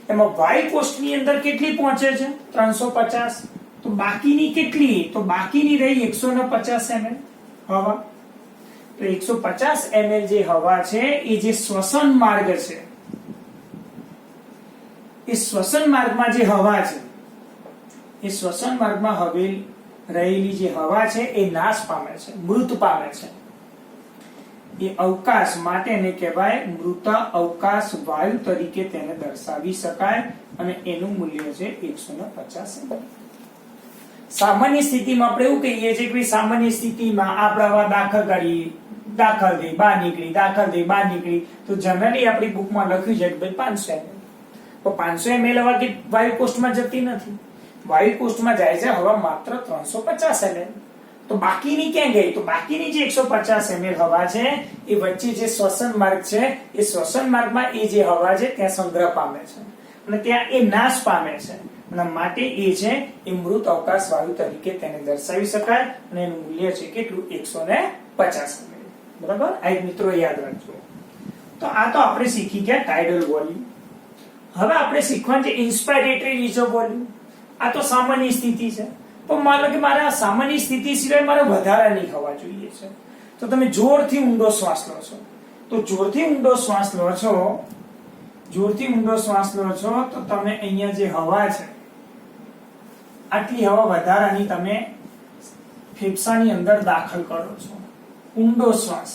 એમાં વાયુકોષની અંદર કેટલી પહોંચે છે? 350. તો બાકીની કેટલી? તો બાકીની રહી 150 ml હવા. તો 150 ml જે હવા છે એ જે શ્વસન માર્ગ છે, એ શ્વસન માર્ગમાં જે હવા છે, એ શ્વસન માર્ગમાં રહેલી જે હવા છે એ નાશ પામે છે, મૃત પામે છે. એ અવકાશ માટે એને કહેવાય મૃત અવકાશ વાયુ તરીકે તેને દર્શાવી શકાય અને એનું મૂલ્ય છે 150 ml. સામાન્ય સ્થિતિમાં આપણે એવું કહીએ છીએ કે સામાન્ય સ્થિતિમાં આપણે હવા દાખલ કરી, દાખલ થઈ, બહાર નીકળી, દાખલ થઈ, બહાર નીકળી. તો જનરલી આપણી બુકમાં લખ્યું છે કે ભાઈ 500 ml. તો 500 ml હવા કે વાયુકોષમાં જતી નથી. વાયુ કોષ્ટમાં જાય છે હવા માત્ર 350 ml. તો બાકીની ક્યાં ગઈ? તો બાકીની જે 150 ml હવા છે એ વચ્ચે જે શ્વસન માર્ગ છે એ શ્વસન માર્ગમાં એ જે હવા છે ત્યાં સંગ્રહ પામે છે અને ત્યાં એ નાશ પામે છે અને માટે એ છે એ મૃત અવકાશ વાયુ તરીકે તેને દર્શાવી શકાય અને એનું મૂલ્ય છે કેટલું? 150 ml. બરાબર? આ એક મિત્રો યાદ રાખજો. તો આ તો આપણે શીખી ગયા ટાઇડલ વોલ્યુમ. હવે આપણે શીખવાનું છે ઇન્સ્પાયરેટરી રિઝર્વ વોલ્યુમ. આ તો સામાન્ય સ્થિતિ છે, પણ માનો કે મારે આ સામાન્ય સ્થિતિ સિવાય મારે વધારાની હવા જોઈએ છે. તો તમે જોરથી ઊંડો શ્વાસ લો છો, તો જોરથી ઊંડો શ્વાસ લો છો, જોરથી ઊંડો શ્વાસ લો છો તો તમે અહીંયા જે હવા છે આટલી હવા વધારાની તમે ફેફસાની અંદર દાખલ કરો છો. ઊંડો શ્વાસ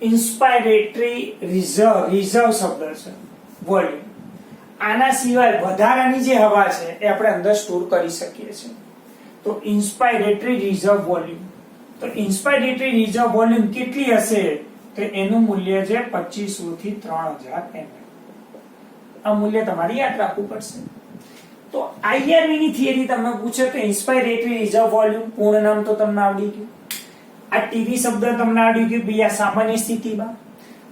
ઇન્સ્પાયરેટરી રિઝર્વ શબ્દ છે વોલ્યુમ. આના સિવાય વધારાની જે હવા છે એ આપણે અંદર સ્ટોર કરી શકીએ છીએ. તો ઇન્સ્પાયરેટરી રિઝર્વ વોલ્યુમ. તો ઇન્સ્પાયરેટરી રિઝર્વ વોલ્યુમ કેટલી હશે? તો એનું મૂલ્ય છે 2500 થી 3000 ml. આ મૂલ્ય તમારે યાદ રાખવું પડશે. તો IRV ની થિયરી તમને પૂછે તો ઇન્સ્પાયરેટરી રિઝર્વ વોલ્યુમ પૂર્ણ નામ તો તમને આવડી ગયું. આ ટીવી શબ્દ તમને આવડી ગયું ભાઈ. આ સામાન્ય સ્થિતિમાં,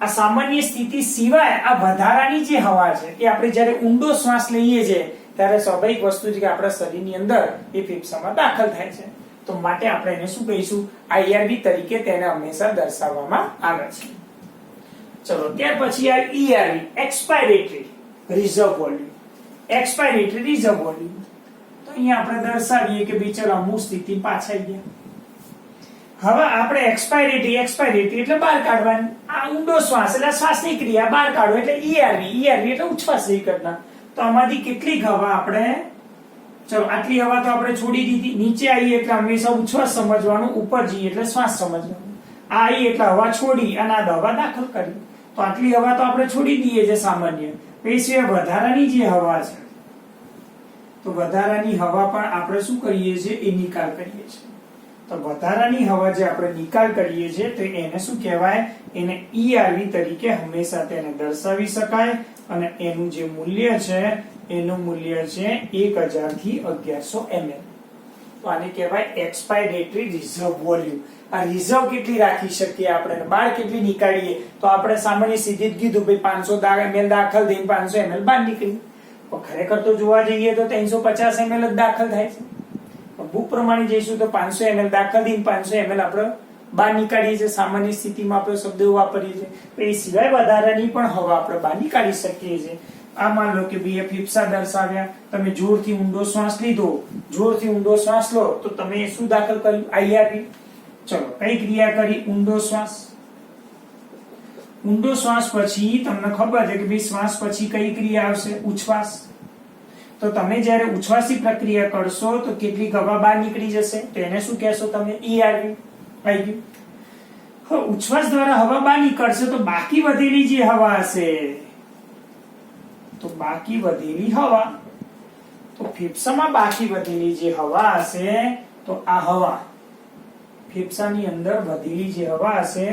આ સામાન્ય સ્થિતિ સિવાય આ વધારાની જે હવા છે એ આપણે જ્યારે ઊંડો શ્વાસ લઈએ છીએ ત્યારે સ્વાભાવિક વસ્તુ છે કે આપણા શરીરની અંદર એ ફેફસામાં દાખલ થાય છે. તો માટે આપણે એને શું કહીશું? IRV તરીકે તેને હંમેશા દર્શાવવામાં આવે છે. ચલો ત્યાર પછી આ ERV expiratory reserve volume. Expiratory reserve volume તો અહીંયા આપણે દર્શાવીએ કે ભાઈ ચલો અમુક સ્થિતિ પાછા ગયા. હવે આપણે એક્સપાયરેટરી એટલે બહાર કાઢવાની. આ ઊંડો શ્વાસ એટલે શ્વાસની ક્રિયા બહાર કાઢો એટલે ERV એટલે ઉચ્છ્વાસની ઘટના. તો આમાંથી કેટલીક હવા આપણે, ચલો આટલી હવા તો આપણે છોડી દીધી. નીચે આવી એટલે હંમેશા ઉચ્છ્વાસ સમજવાનું, ઉપર જઈએ એટલે શ્વાસ સમજવાનું. આ આવી એટલે હવા છોડી અને આ હવા દાખલ કરી. તો આટલી હવા તો આપણે છોડી દઈએ છે સામાન્ય. પછી વધારાની જે હવા છે તો વધારાની હવા પણ આપણે શું કરીએ છીએ? એ નિકાલ કરીએ છીએ. તો વધારાની હવા જે આપણે નિકાલ કરીએ છીએ તો એને શું કહેવાય? એને ERV તરીકે હંમેશા તેને દર્શાવી શકાય અને એનું જે મૂલ્ય છે એનું મૂલ્ય છે 1000 થી 1100 ml. તો આને કહેવાય એક્સપાયરેટરી રિઝર્વ વોલ્યુમ. આ રિઝર્વ કેટલી રાખી શકીએ આપણે, બહાર કેટલી નીકાળીએ? તો આપણે સામાન્ય સ્થિતિ જ કીધું ભાઈ 500 ml દાખલ થઈને 500 ml બહાર નીકળી. પણ ખરેખર તો જોવા જઈએ તો 350 ml જ દાખલ થાય છે. બુક પ્રમાણે જઈશું તો 500 ml દાખલ થઈને 500 ml આપણે બહાર નીકાળીએ છીએ. સામાન્ય સ્થિતિમાં આપણે શબ્દ વાપરીએ છીએ. એ સિવાય વધારાની પણ હવા આપણે બહાર નીકાળી શકીએ છીએ. આ માન લો કે ભાઈ ફેફસા દર્શાવ્યા, તમે જોરથી ઊંડો શ્વાસ લીધો, જોરથી ઊંડો શ્વાસ લો તો તમે શું દાખલ કર્યું? IRV. ચલો કઈ ક્રિયા કરી? ઊંડો શ્વાસ. ઊંડો શ્વાસ પછી તમને ખબર છે કે ભાઈ શ્વાસ પછી કઈ ક્રિયા આવશે? ઉચ્છ્વાસ. તો તમે જ્યારે ઉચ્છ્વાસી પ્રક્રિયા કરશો તો કેટલીક હવા બહાર નીકળી જશે. તો એને શું કહેશો તમે? ERV. આવી ગયું. હવે ઉચ્છ્વાસ દ્વારા હવા બહાર નીકળશે તો બાકી વધેલી જે હવા હશે, તો બાકી વધેલી હવા, તો ફેફસામાં બાકી વધેલી જે હવા હશે તો આ હવા ફેફસાની અંદર વધેલી જે હવા હશે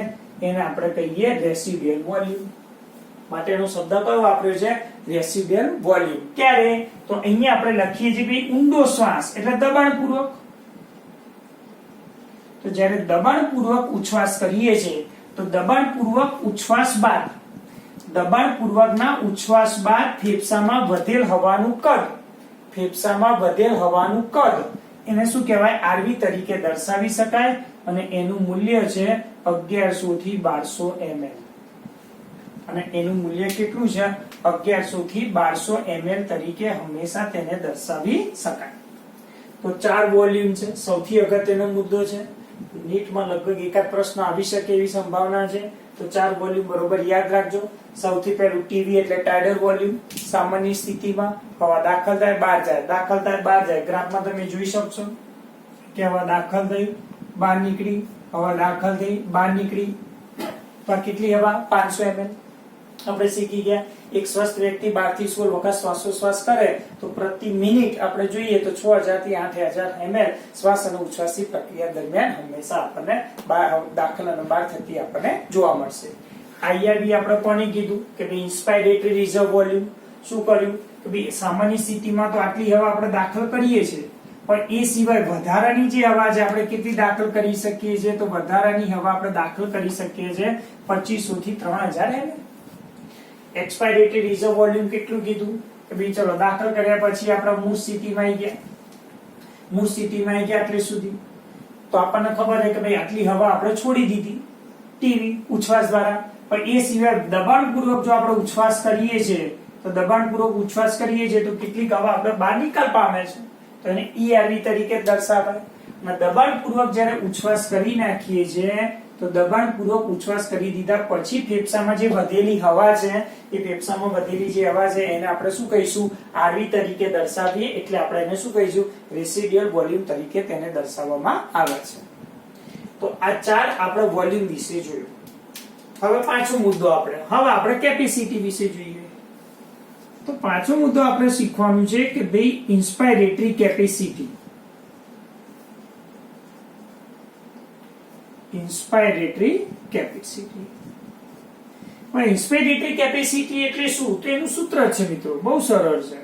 એને આપણે કહીએ રેસિડ્યુઅલ વોલ્યુમ. માટેનો શબ્દ કયો વાપર્યો છે? Residual volume. ક્યારે? તો અહીંયા આપણે લખીએ છીએ કે ઊંડો શ્વાસ એટલે દબાણપૂર્વક. તો જ્યારે દબાણપૂર્વક ઉચ્છ્વાસ કરીએ છીએ તો દબાણપૂર્વક ઉચ્છ્વાસ બાદ, દબાણપૂર્વકના ઉચ્છ્વાસ બાદ ફેફસામાં વધેલ હવાનું કદ, ફેફસામાં વધેલ હવાનું કદ એને શું કહેવાય? RV તરીકે દર્શાવી શકાય અને એનું મૂલ્ય છે 1100 થી 1200 ml. અને એનું મૂલ્ય કેટલું છે? 1100 થી 1200 ml તરીકે હંમેશા તેને દર્શાવી શકાય. તો 4 વોલ્યુમ છે. સૌથી અગત્યનો મુદ્દો છે. નીટમાં લગભગ એકાદ પ્રશ્ન આવી શકે એવી સંભાવના છે. તો 4 વોલ્યુમ બરોબર યાદ રાખજો. સૌથી પહેલું ટીવી એટલે ટાઇડલ વોલ્યુમ. સામાન્ય સ્થિતિમાં હવા દાખલ થાય બહાર જાય, દાખલ થાય બહાર જાય. ગ્રાફમાં તમે જોઈ શકશો કે હવા દાખલ થઈ બહાર નીકળી, હવા દાખલ થઈ બહાર નીકળી. તો કેટલી હવા? 500 ml. આપણે શીખી ગયા એક સ્વસ્થ વ્યક્તિ 12 થી 16 વખત શ્વાસોશ્વાસ કરે તો પ્રતિ મિનિટ આપણે જોઈએ તો 6000 થી 8000 ml શ્વાસ અને ઉચ્છ્વાસની પ્રક્રિયા દરમિયાન હંમેશા આપણને દાખલ અને બહાર થતી આપણને જોવા મળશે. IRV આપણે કોને કીધું કે ઇન્સ્પાયરેટરી રિઝર્વ વોલ્યુમ. શું કર્યું કે ભાઈ સામાન્ય સ્થિતિમાં તો આટલી હવા આપણે દાખલ કરીએ છીએ, પણ એ સિવાય વધારાની જે હવા છે આપણે કેટલી દાખલ કરી શકીએ છીએ? તો વધારાની હવા આપણે દાખલ કરી શકીએ છીએ 2500 થી 3000 mm. એક્સપાયરેટરી રિઝર્વ વોલ્યુમ કેટલું કીધું કે ભાઈ ચલો દાખલ કર્યા પછી આપણે મૂળ સ્થિતિમાં આવી ગયા એટલે સુધી તો આપણને ખબર છે કે ભાઈ આટલી હવા આપણે છોડી દીધી ટીવી ઉચ્છ્વાસ દ્વારા, પણ એ સિવાય દબાણપૂર્વક જો આપણે ઉચ્છ્વાસ કરીએ છીએ તો દબાણપૂર્વક ઉચ્છ્વાસ કરીએ છીએ તો કેટલીક હવા આપણે બહાર નિકાલ પામે છે, તો એને ERV તરીકે દર્શાવાય. અને દબાણપૂર્વક જ્યારે ઉચ્છ્વાસ કરી નાખીએ છીએ તો દબાણપૂર્વક ઉચ્છ્વાસ કરી દીધા પછી ફેફસામાં જે વધેલી હવા છે એ ફેફસામાં વધેલી જે હવા છે એને આપણે શું કહીશું? RV તરીકે દર્શાવીએ, એટલે આપણે એને શું કહીશું? રેસિડ્યુઅલ વોલ્યુમ તરીકે તેને દર્શાવવામાં આવે છે. તો આ 4 આપણે વોલ્યુમ વિશે જોયું. હવે પાંચમો મુદ્દો આપણે કેપેસિટી વિશે જોઈએ. તો પાંચમો મુદ્દો આપણે શીખવાનું છે કે ભાઈ ઇન્સ્પાયરેટરી કેપેસિટી. ઇન્સ્પાયરેટરી કેપેસિટી એટલે શું? તો એનું સૂત્ર છે મિત્રો, બહુ સરળ છે,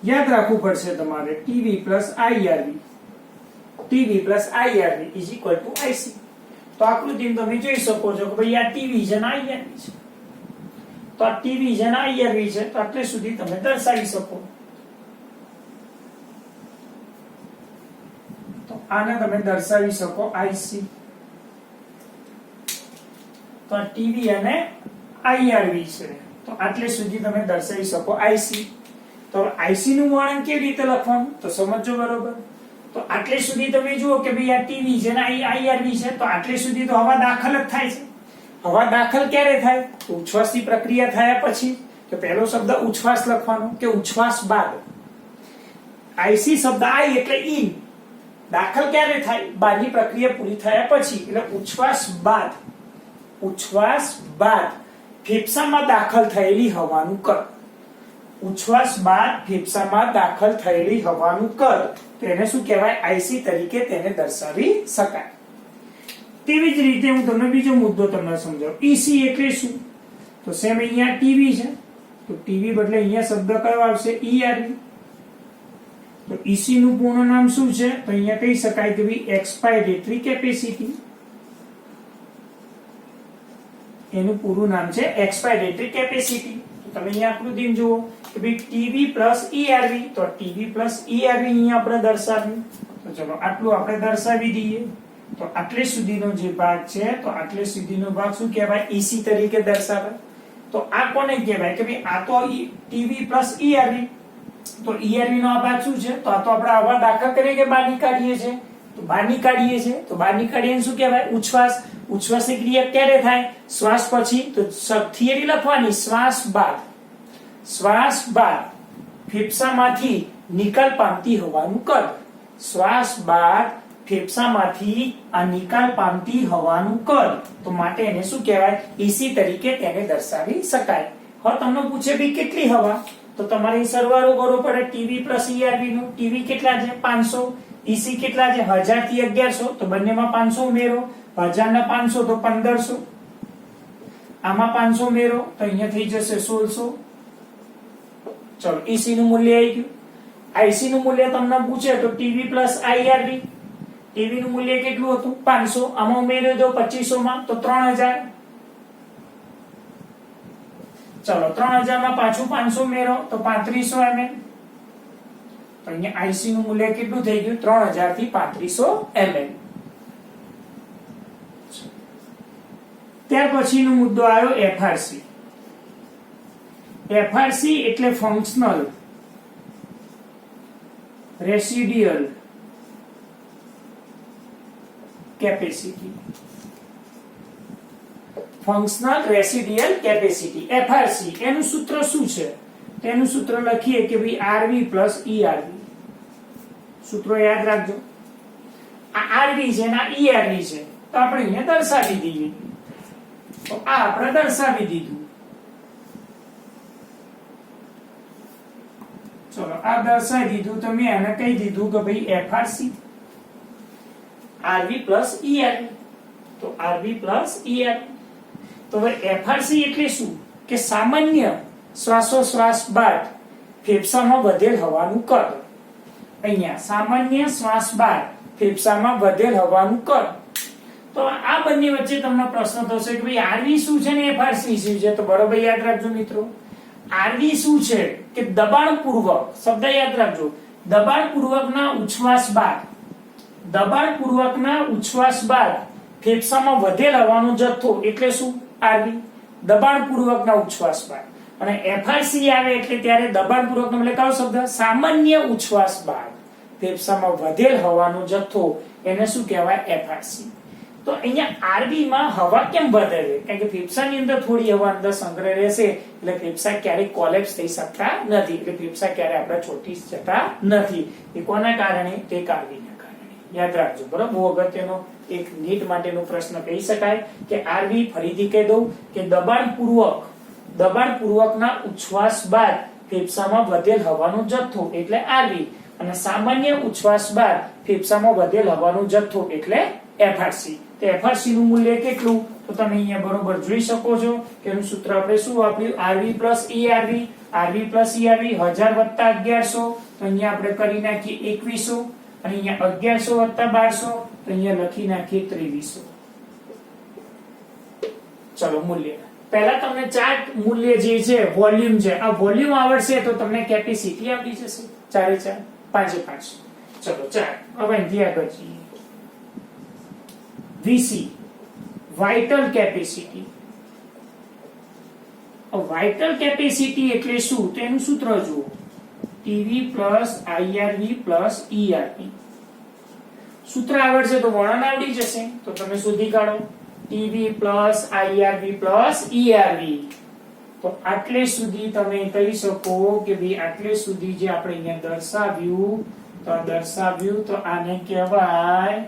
યાદ રાખવું પડશે તમારે. TV plus IRV is equal to IC. તો આકૃતિમાં તમે જોઈ શકો છો કે ભાઈ આ TV છે ને IRV છે. તો આ TV છે ને IRV છે, તો આટલે સુધી તમે દર્શાવી શકો. તો આને તમે દર્શાવી શકો IC. તો TV અને IRV છે, તો આટલે સુધી તમે દર્શાવી શકો IC. તો IC નું વર્ણન કેવી રીતે લખવાનું તો સમજો બરોબર. તો આટલે સુધી તમે જુઓ કે ભાઈ આ TV છે ને IRV છે, તો આટલે સુધી તો હવા દાખલ જ થાય છે. હવા દાખલ ક્યારે થાય? તો ઉચ્છ્વાસની પ્રક્રિયા થયા પછી. તો પહેલો શબ્દ ઉચ્છ્વાસ લખવાનો કે ઉચ્છ્વાસ બાદ. IC શબ્દ I એટલે ઇન, દાખલ ક્યારે થાય? બહારની પ્રક્રિયા પૂરી થયા પછી, એટલે ઉચ્છ્વાસ બાદ ફેફસામાં દાખલ થયેલી હવાનું કદ. ઉચ્છ્વાસ બાદ ફેફસામાં દાખલ થયેલી હવાનું કદ, તેને શું કહેવાય? IC તરીકે તેને દર્શાવી શકાય. તેવી જ રીતે હું તમને બીજો મુદ્દો તમને સમજાવું. EC એટલે શું? તો સેમ અહીંયા TV છે, તો TV બદલે અહીંયા શબ્દ કયો આવશે? ERV. તો EC નું પૂર્ણ નામ શું છે? તો અહીંયા કહી શકાય કે ભાઈ એક્સપાયરેટરી કેપેસિટી. એનું પૂરું નામ છે એક્સપાયરેટરી કેપેસિટી. તો તમે અહીંયા આકૃતિમાં જુઓ કે ભાઈ TV પ્લસ ERV, તો TV પ્લસ ERV અહીંયા આપણે દર્શાવ્યું. તો ચલો આટલું આપણે દર્શાવી દઈએ. તો આટલે સુધીનો જે ભાગ છે, તો આટલે સુધીનો ભાગ શું કહેવાય? EC તરીકે દર્શાવાય. તો આ કોને કહેવાય કે ભાઈ આ તો TV પ્લસ ERV. તો ERV નો આ ભાગ શું છે? તો આ તો આપણે હવા દાખલ કરીએ કે બહાર નીકાળીએ છીએ? તો બહાર નીકાળીએ છીએ. તો બહાર નીકાળીએ શું કહેવાય? ઉચ્છ્વાસ. ઉચ્છ્વાસની ક્રિયા ક્યારે થાય? શ્વાસ પછી. તો થિયરી લખવાની, શ્વાસ બાદ ફેફસામાંથી નિકાલ પામતી હવાનું કદ. શ્વાસ બાદ ફેફસામાંથી આ નિકાલ પામતી હવાનું કદ, તો માટે એને શું કહેવાય? EC તરીકે તેને દર્શાવી શકાય. હવે તમને પૂછે ભાઈ કેટલી હવા? તો તમારે સરવાળો કરવો પડે TV પ્લસ ERV નું. TV કેટલા છે? 500. EC કેટલા છે? 1000 થી 1100. તો બંનેમાં 500 ઉમેરો. 1000 ના 500 તો 1500. આમાં 500 ઉમેરો તો અહીંયા થઈ જશે 1600. ચલો EC નું મૂલ્ય આવી ગયું. IC નું મૂલ્ય તમને પૂછે તો TV પ્લસ IRV. TV નું મૂલ્ય કેટલું હતું? 500. આમાં ઉમેરી દો 2500 માં તો 3000. ચલો 3000 માં પાછું 500 ઉમેરો તો 3500 mm. તો અહીંયા IC નું મૂલ્ય કેટલું થઈ ગયું? 3000 થી 3500 mm. ત્યાર પછીનો મુદ્દો આવ્યો FRC. FRC એટલે functional residual capacity. Functional residual capacity FRC એનું સૂત્ર શું છે? તેનું સૂત્ર લખીએ કે ભાઈ RV પ્લસ ERV. સૂત્રો યાદ રાખજો. આ RV છે ને આ ERV છે, તો આપણે અહીંયા દર્શાવી દઈએ. તો આ આપણે દર્શાવી દીધું. ચલો આ દર્શાવી દીધું તો મેં એને કહી દીધું કે ભાઈ FRC RV પ્લસ ERV. તો RV પ્લસ ERV. તો હવે FRC એટલે શું? કે સામાન્ય શ્વાસોશ્વાસ બાદ ફેફસામાં વધેલ હવાનું કદ. અહીંયા સામાન્ય શ્વાસ બાદ ફેફસામાં વધેલ હવાનું કદ. તો આ બંને વચ્ચે તમને પ્રશ્ન થશે કે ભાઈ આરવી શું છે ને એફઆરસી શું છે? તો બરોબર યાદ રાખજો મિત્રો. આરવી શું છે કે દબાણપૂર્વક, શબ્દ યાદ રાખજો, દબાણપૂર્વકના ઉચ્છ્વાસ બાદ, દબાણપૂર્વકના ઉચ્છ્વાસ બાદ ફેફસામાં વધેલ હવાનો જથ્થો એટલે શું? આરવી. દબાણપૂર્વકના ઉચ્છ્વાસ બાદ. અને એફઆરસી આવે એટલે ત્યારે દબાણપૂર્વકનો એટલે કયો શબ્દ? સામાન્ય ઉચ્છ્વાસ બાદ ફેફસામાં વધેલ હવાનો જથ્થો એને શું કહેવાય? એફઆરસી. તો અહીંયા આરબી માં હવા કેમ વધે છે? કારણ કે ફેફસાની અંદર થોડી હવા અંદર સંગ્રહ રહેશે એટલે ફેફસા ક્યારેય કોલેપ્સ થઈ શકતા નથી, એટલે ફેફસા ક્યારે આપણે છોટી જતા નથી. એ કોના કારણે? તે આરબીના કારણે. યાદ રાખજો, બરાબર. બહુ અગત્યનો એક નીટ માટેનો પ્રશ્ન કહી શકાય કે આરબી, ફરીથી કહી દઉં કે દબાણપૂર્વકના ઉચ્છ્વાસ બાદ ફેફસામાં વધેલ હવાનો જથ્થો એટલે આરબી, અને સામાન્ય ઉચ્છ્વાસ બાદ ફેફસામાં વધેલ હવાનો જથ્થો એટલે એફઆરસી. તો એફઆરસી નું મૂલ્ય કેટલું? તો તમે અહીંયા બરોબર જોઈ શકો છો કે એનું સૂત્ર આપણે શું વાપર્યું? RV plus ERV. RV plus ERV 1000 વત્તા 1100, તો અહીંયા આપણે કરી નાખીએ 2100, અને અહીંયા 1100 વત્તા 1200, તો અહીંયા લખી નાખીએ 2300. ચલો મૂલ્ય પહેલા તમને ચાર્ટ મૂલ્ય જે છે વોલ્યુમ છે, આ વોલ્યુમ આવડશે તો તમને કેપેસિટી આવડી જશે. 4 5 5. ચલો ચાર. હવે અહીંથી આગળ જઈએ. VC vital capacity. Vital capacity એટલે શું? તો એનું સૂત્ર જુઓ, TV plus IRV plus ERV. સૂત્ર આવડશે તો વર્ણન આવડી જશે, તો તમે શોધી કાઢો TV plus IRV plus ERV. તો આટલે સુધી તમે કહી શકો કે ભાઈ આટલે સુધી જે આપણે અહીંયા દર્શાવ્યું તો આને કહેવાય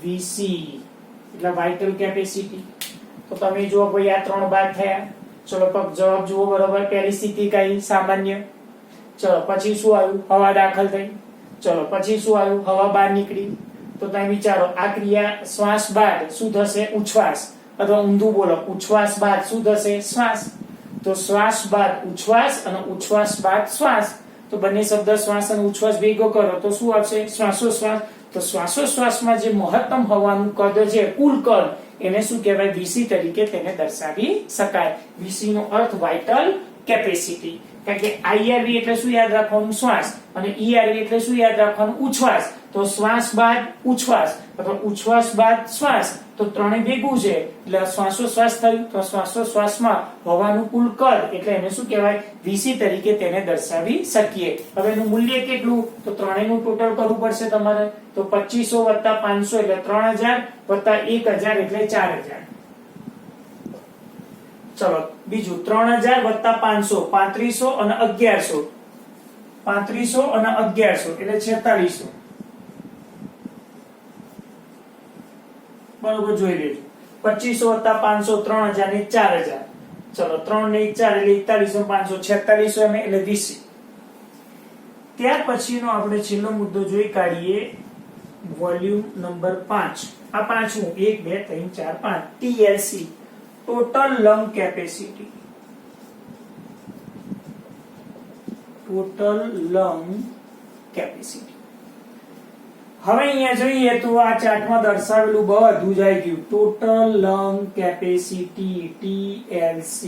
VC એટલે વાઇટલ કેપેસિટી. તો તમે જુઓ ભાઈ આ 3 ભાગ થયા. ચલો જવાબ જુઓ, બરોબર. પહેલી સ્થિતિ કઈ? સામાન્ય. ચલો પછી શું આવ્યું? હવા દાખલ થઈ. ચલો પછી શું આવ્યું? હવા બહાર નીકળી. તો તમે વિચારો આ ક્રિયા શ્વાસ બાદ શું થશે? ઉચ્છ્વાસ. અથવા ઊંધું બોલો, ઉચ્છ્વાસ બાદ શું થશે? શ્વાસ. તો શ્વાસ બાદ ઉચ્છ્વાસ અને ઉચ્છ્વાસ બાદ શ્વાસ. તો બંને શબ્દ શ્વાસ અને ઉચ્છ્વાસ ભેગો કરો તો શું આવશે? શ્વાસોશ્વાસ. તો શ્વાસોશ્વાસમાં જે મહત્તમ હવાનું કદ છે, કુલ કદ, એને શું કહેવાય? VC તરીકે તેને દર્શાવી શકાય. VC નો અર્થ વાઇટલ કેપેસિટી. કારણ કે IRV એટલે શું યાદ રાખવાનું? શ્વાસ. અને ERV એટલે શું યાદ રાખવાનું? ઉચ્છ્વાસ. તો શ્વાસ બાદ ઉચ્છ્વાસ અથવા ઉચ્છ્વાસ બાદ શ્વાસ, તો ત્રણે ભેગું છે એટલે શ્વાસોશ્વાસ થયું. તો શ્વાસોશ્વાસમાં હવાનું કુલ કદ એટલે એને શું કહેવાય? VC તરીકે તેને દર્શાવી શકીએ. હવે એનું મૂલ્ય કેટલું? તો ત્રણેયનું ટોટલ કરવું પડશે તમારે. તો 2500 વત્તા 500 એટલે 3000 વત્તા 1000 એટલે 4000. ચલો બીજું 3000 વત્તા 500 3500 અને 1100. 3500 અને 1100 એટલે 4600. બરોબર જોઈ લેજો. 2500 વત્તા 500 3000 ને 4000. ચલો 3 ને 4 એટલે 4100 500 4600 એટલે 20. ત્યાર પછીનો આપણે છેલ્લો મુદ્દો જોઈ કાઢીએ, વોલ્યુમ નંબર 5. આ પાંચમું 1 2 3 4 5 TLC total lung capacity. Total lung capacity. હવે અહીંયા જોઈએ તો આ ચાર્ટમાં દર્શાવેલું બધું જ આવી ગયું. Total lung capacity TLC.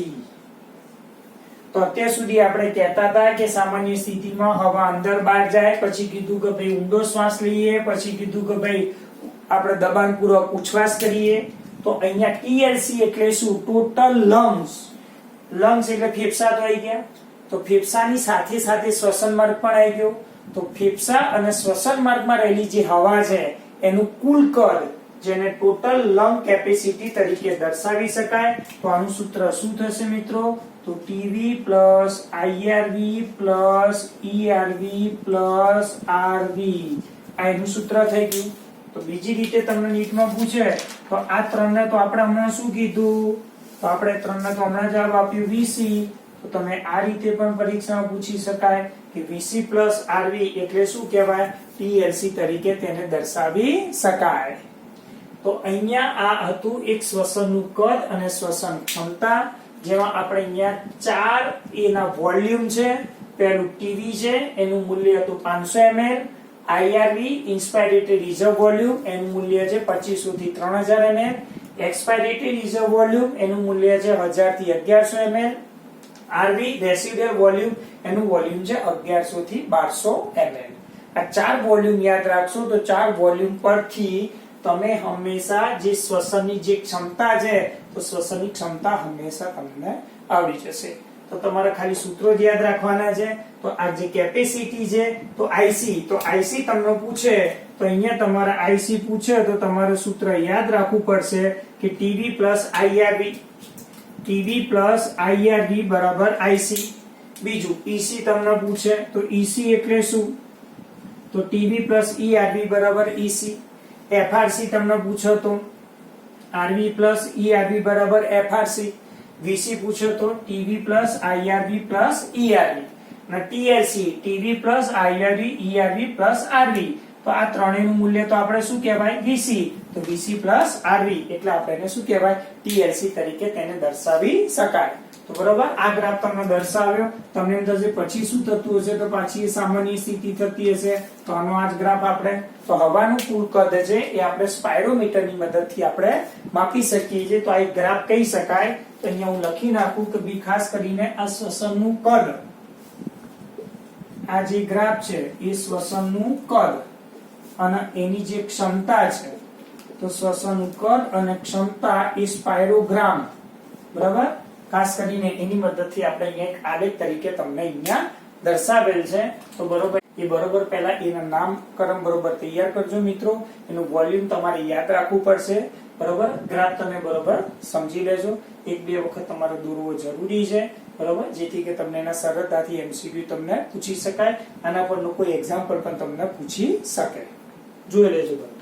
તો અત્યાર સુધી આપણે કહેતા હતા કે સામાન્ય સ્થિતિમાં હવા અંદર બહાર જાય, પછી કીધું કે ભાઈ ઊંડો શ્વાસ લઈએ, પછી કીધું કે ભાઈ આપણે દબાણપૂર્વક ઉચ્છ્વાસ કરીએ. તો અહીંયા TLC એટલે શું? Total lungs. લંગ્સ એટલે ફેફસા તો આવી ગયા. તો ફેફસાની સાથે સાથે શ્વસન માર્ગ પણ આવી ગયો. તો ફેફસા અને શ્વસન માર્ગમાં રહેલી જે હવા છે એનું કુલ કદ, જેને ટોટલ લંગ કેપેસિટી તરીકે દર્શાવી શકાય. તો આનું સૂત્ર શું થશે મિત્રો? તો TV plus IRV plus ERV plus RV. આ એનું સૂત્ર થઈ ગયું. તો બીજી રીતે તમને નીટમાં પૂછે તો આ ત્રણને તો આપણે હમણાં શું કીધું? તો આપણે ત્રણને તો હમણાં જવાબ આપ્યું VC. તો તમે આ રીતે પણ પરીક્ષામાં પૂછી શકાય કે VC પ્લસ RV એટલે શું કહેવાય? TLC તરીકે તેને દર્શાવી શકાય. તો અહીંયા આ હતું એક શ્વસનનું કદ અને શ્વસન ક્ષમતા. જેમાં આપણે અહીંયા 4 એના વોલ્યુમ છે. પહેલું ટીવી છે, એનું મૂલ્ય હતું 500 ml. આઈઆરવી ઇન્સ્પાયરેટેડ રિઝર્વ વોલ્યુમ, એનું મૂલ્ય છે 2500 થી 3000 ml. એક્સપાયરેટેડ રિઝર્વ વોલ્યુમ, એનું મૂલ્ય છે 1000 થી 1100 ml. આરવી રેસિડ્યુઅલ વોલ્યુમ, એનું વોલ્યુમ છે 1100 થી 1200 ml. આ 4 વોલ્યુમ યાદ રાખશો તો 4 વોલ્યુમ પરથી તમે હંમેશા જે શ્વસનની જે ક્ષમતા છે તો શ્વસનની ક્ષમતા હંમેશા તમને આવડી જશે. તો તમારે ખાલી સૂત્રો જ યાદ રાખવાના છે. તો આ જે કેપેસિટી છે તો આઈસી, તો આઈસી તમને પૂછે તો અહીંયા તમારે આઈસી પૂછે તો તમારે સૂત્ર યાદ રાખવું પડશે કે ટીવી પ્લસ આઈઆરવી, ટીવી પ્લસ આઈઆરવી બરાબર આઈસી. બીજું ઈસી તમને પૂછે તો ઈસી એટલે શું? તો ટીવી પ્લસ ઈઆરવી બરાબર ઈસી. એફઆરસી તમને પૂછો તો આરવી પ્લસ ઈઆરવી બરાબર એફઆરસી. વીસી પૂછો તો ટીવી પ્લસ આઈઆરવી પ્લસ ઈઆરવી. અને ટીએલસી ટીવી પ્લસ આઈઆરવી ઈઆરવી પ્લસ આરવી. તો આ ત્રણેયનું મૂલ્ય તો આપણે શું કહેવાય? વીસી. તો વીસી પ્લસ આરવી એટલે આપણે એને શું કહેવાય? ટીએલસી તરીકે તેને દર્શાવી શકાય. તો બરોબર, આ ગ્રાફ તમને દર્શાવ્યો. તમને એમ થશે પછી શું થતું હશે? તો પાછી સામાન્ય સ્થિતિ થતી હશે. તો આનો આ જ ગ્રાફ આપણે તો હવાનું કુલ કદ છે એ આપણે સ્પાયરોમીટરની મદદથી આપણે માપી શકીએ છીએ. તો આ એક ગ્રાફ કહી શકાય. તો અહીંયા હું લખી નાખું કે બી ખાસ કરીને આ શ્વસનનું કદ, આ જે ગ્રાફ છે એ શ્વસનનું કદ અને એની જે ક્ષમતા છે તો શ્વસનનું કદ અને ક્ષમતા એ સ્પાયરોગ્રામ, બરાબર, ખાસ કરીને એની મદદથી આપણે અહીંયા એક આલેખ તરીકે તમને અહીંયા દર્શાવેલ છે. તો બરોબર, એ બરોબર પહેલા એના નામકરણ બરોબર તૈયાર કરજો મિત્રો. એનું વોલ્યુમ તમારે યાદ રાખવું પડશે. બરોબર, ગ્રાફ તમે બરોબર સમજી લેજો. એક બે વખત તમારે દોરવો જરૂરી છે. બરોબર, જેથી કે તમને એના સરળતાથી એમસીક્યુ તમને પૂછી શકાય. આના પરનું કોઈ એક્ઝામ્પલ પણ તમને પૂછી શકે. જોઈ લેજો બરોબર.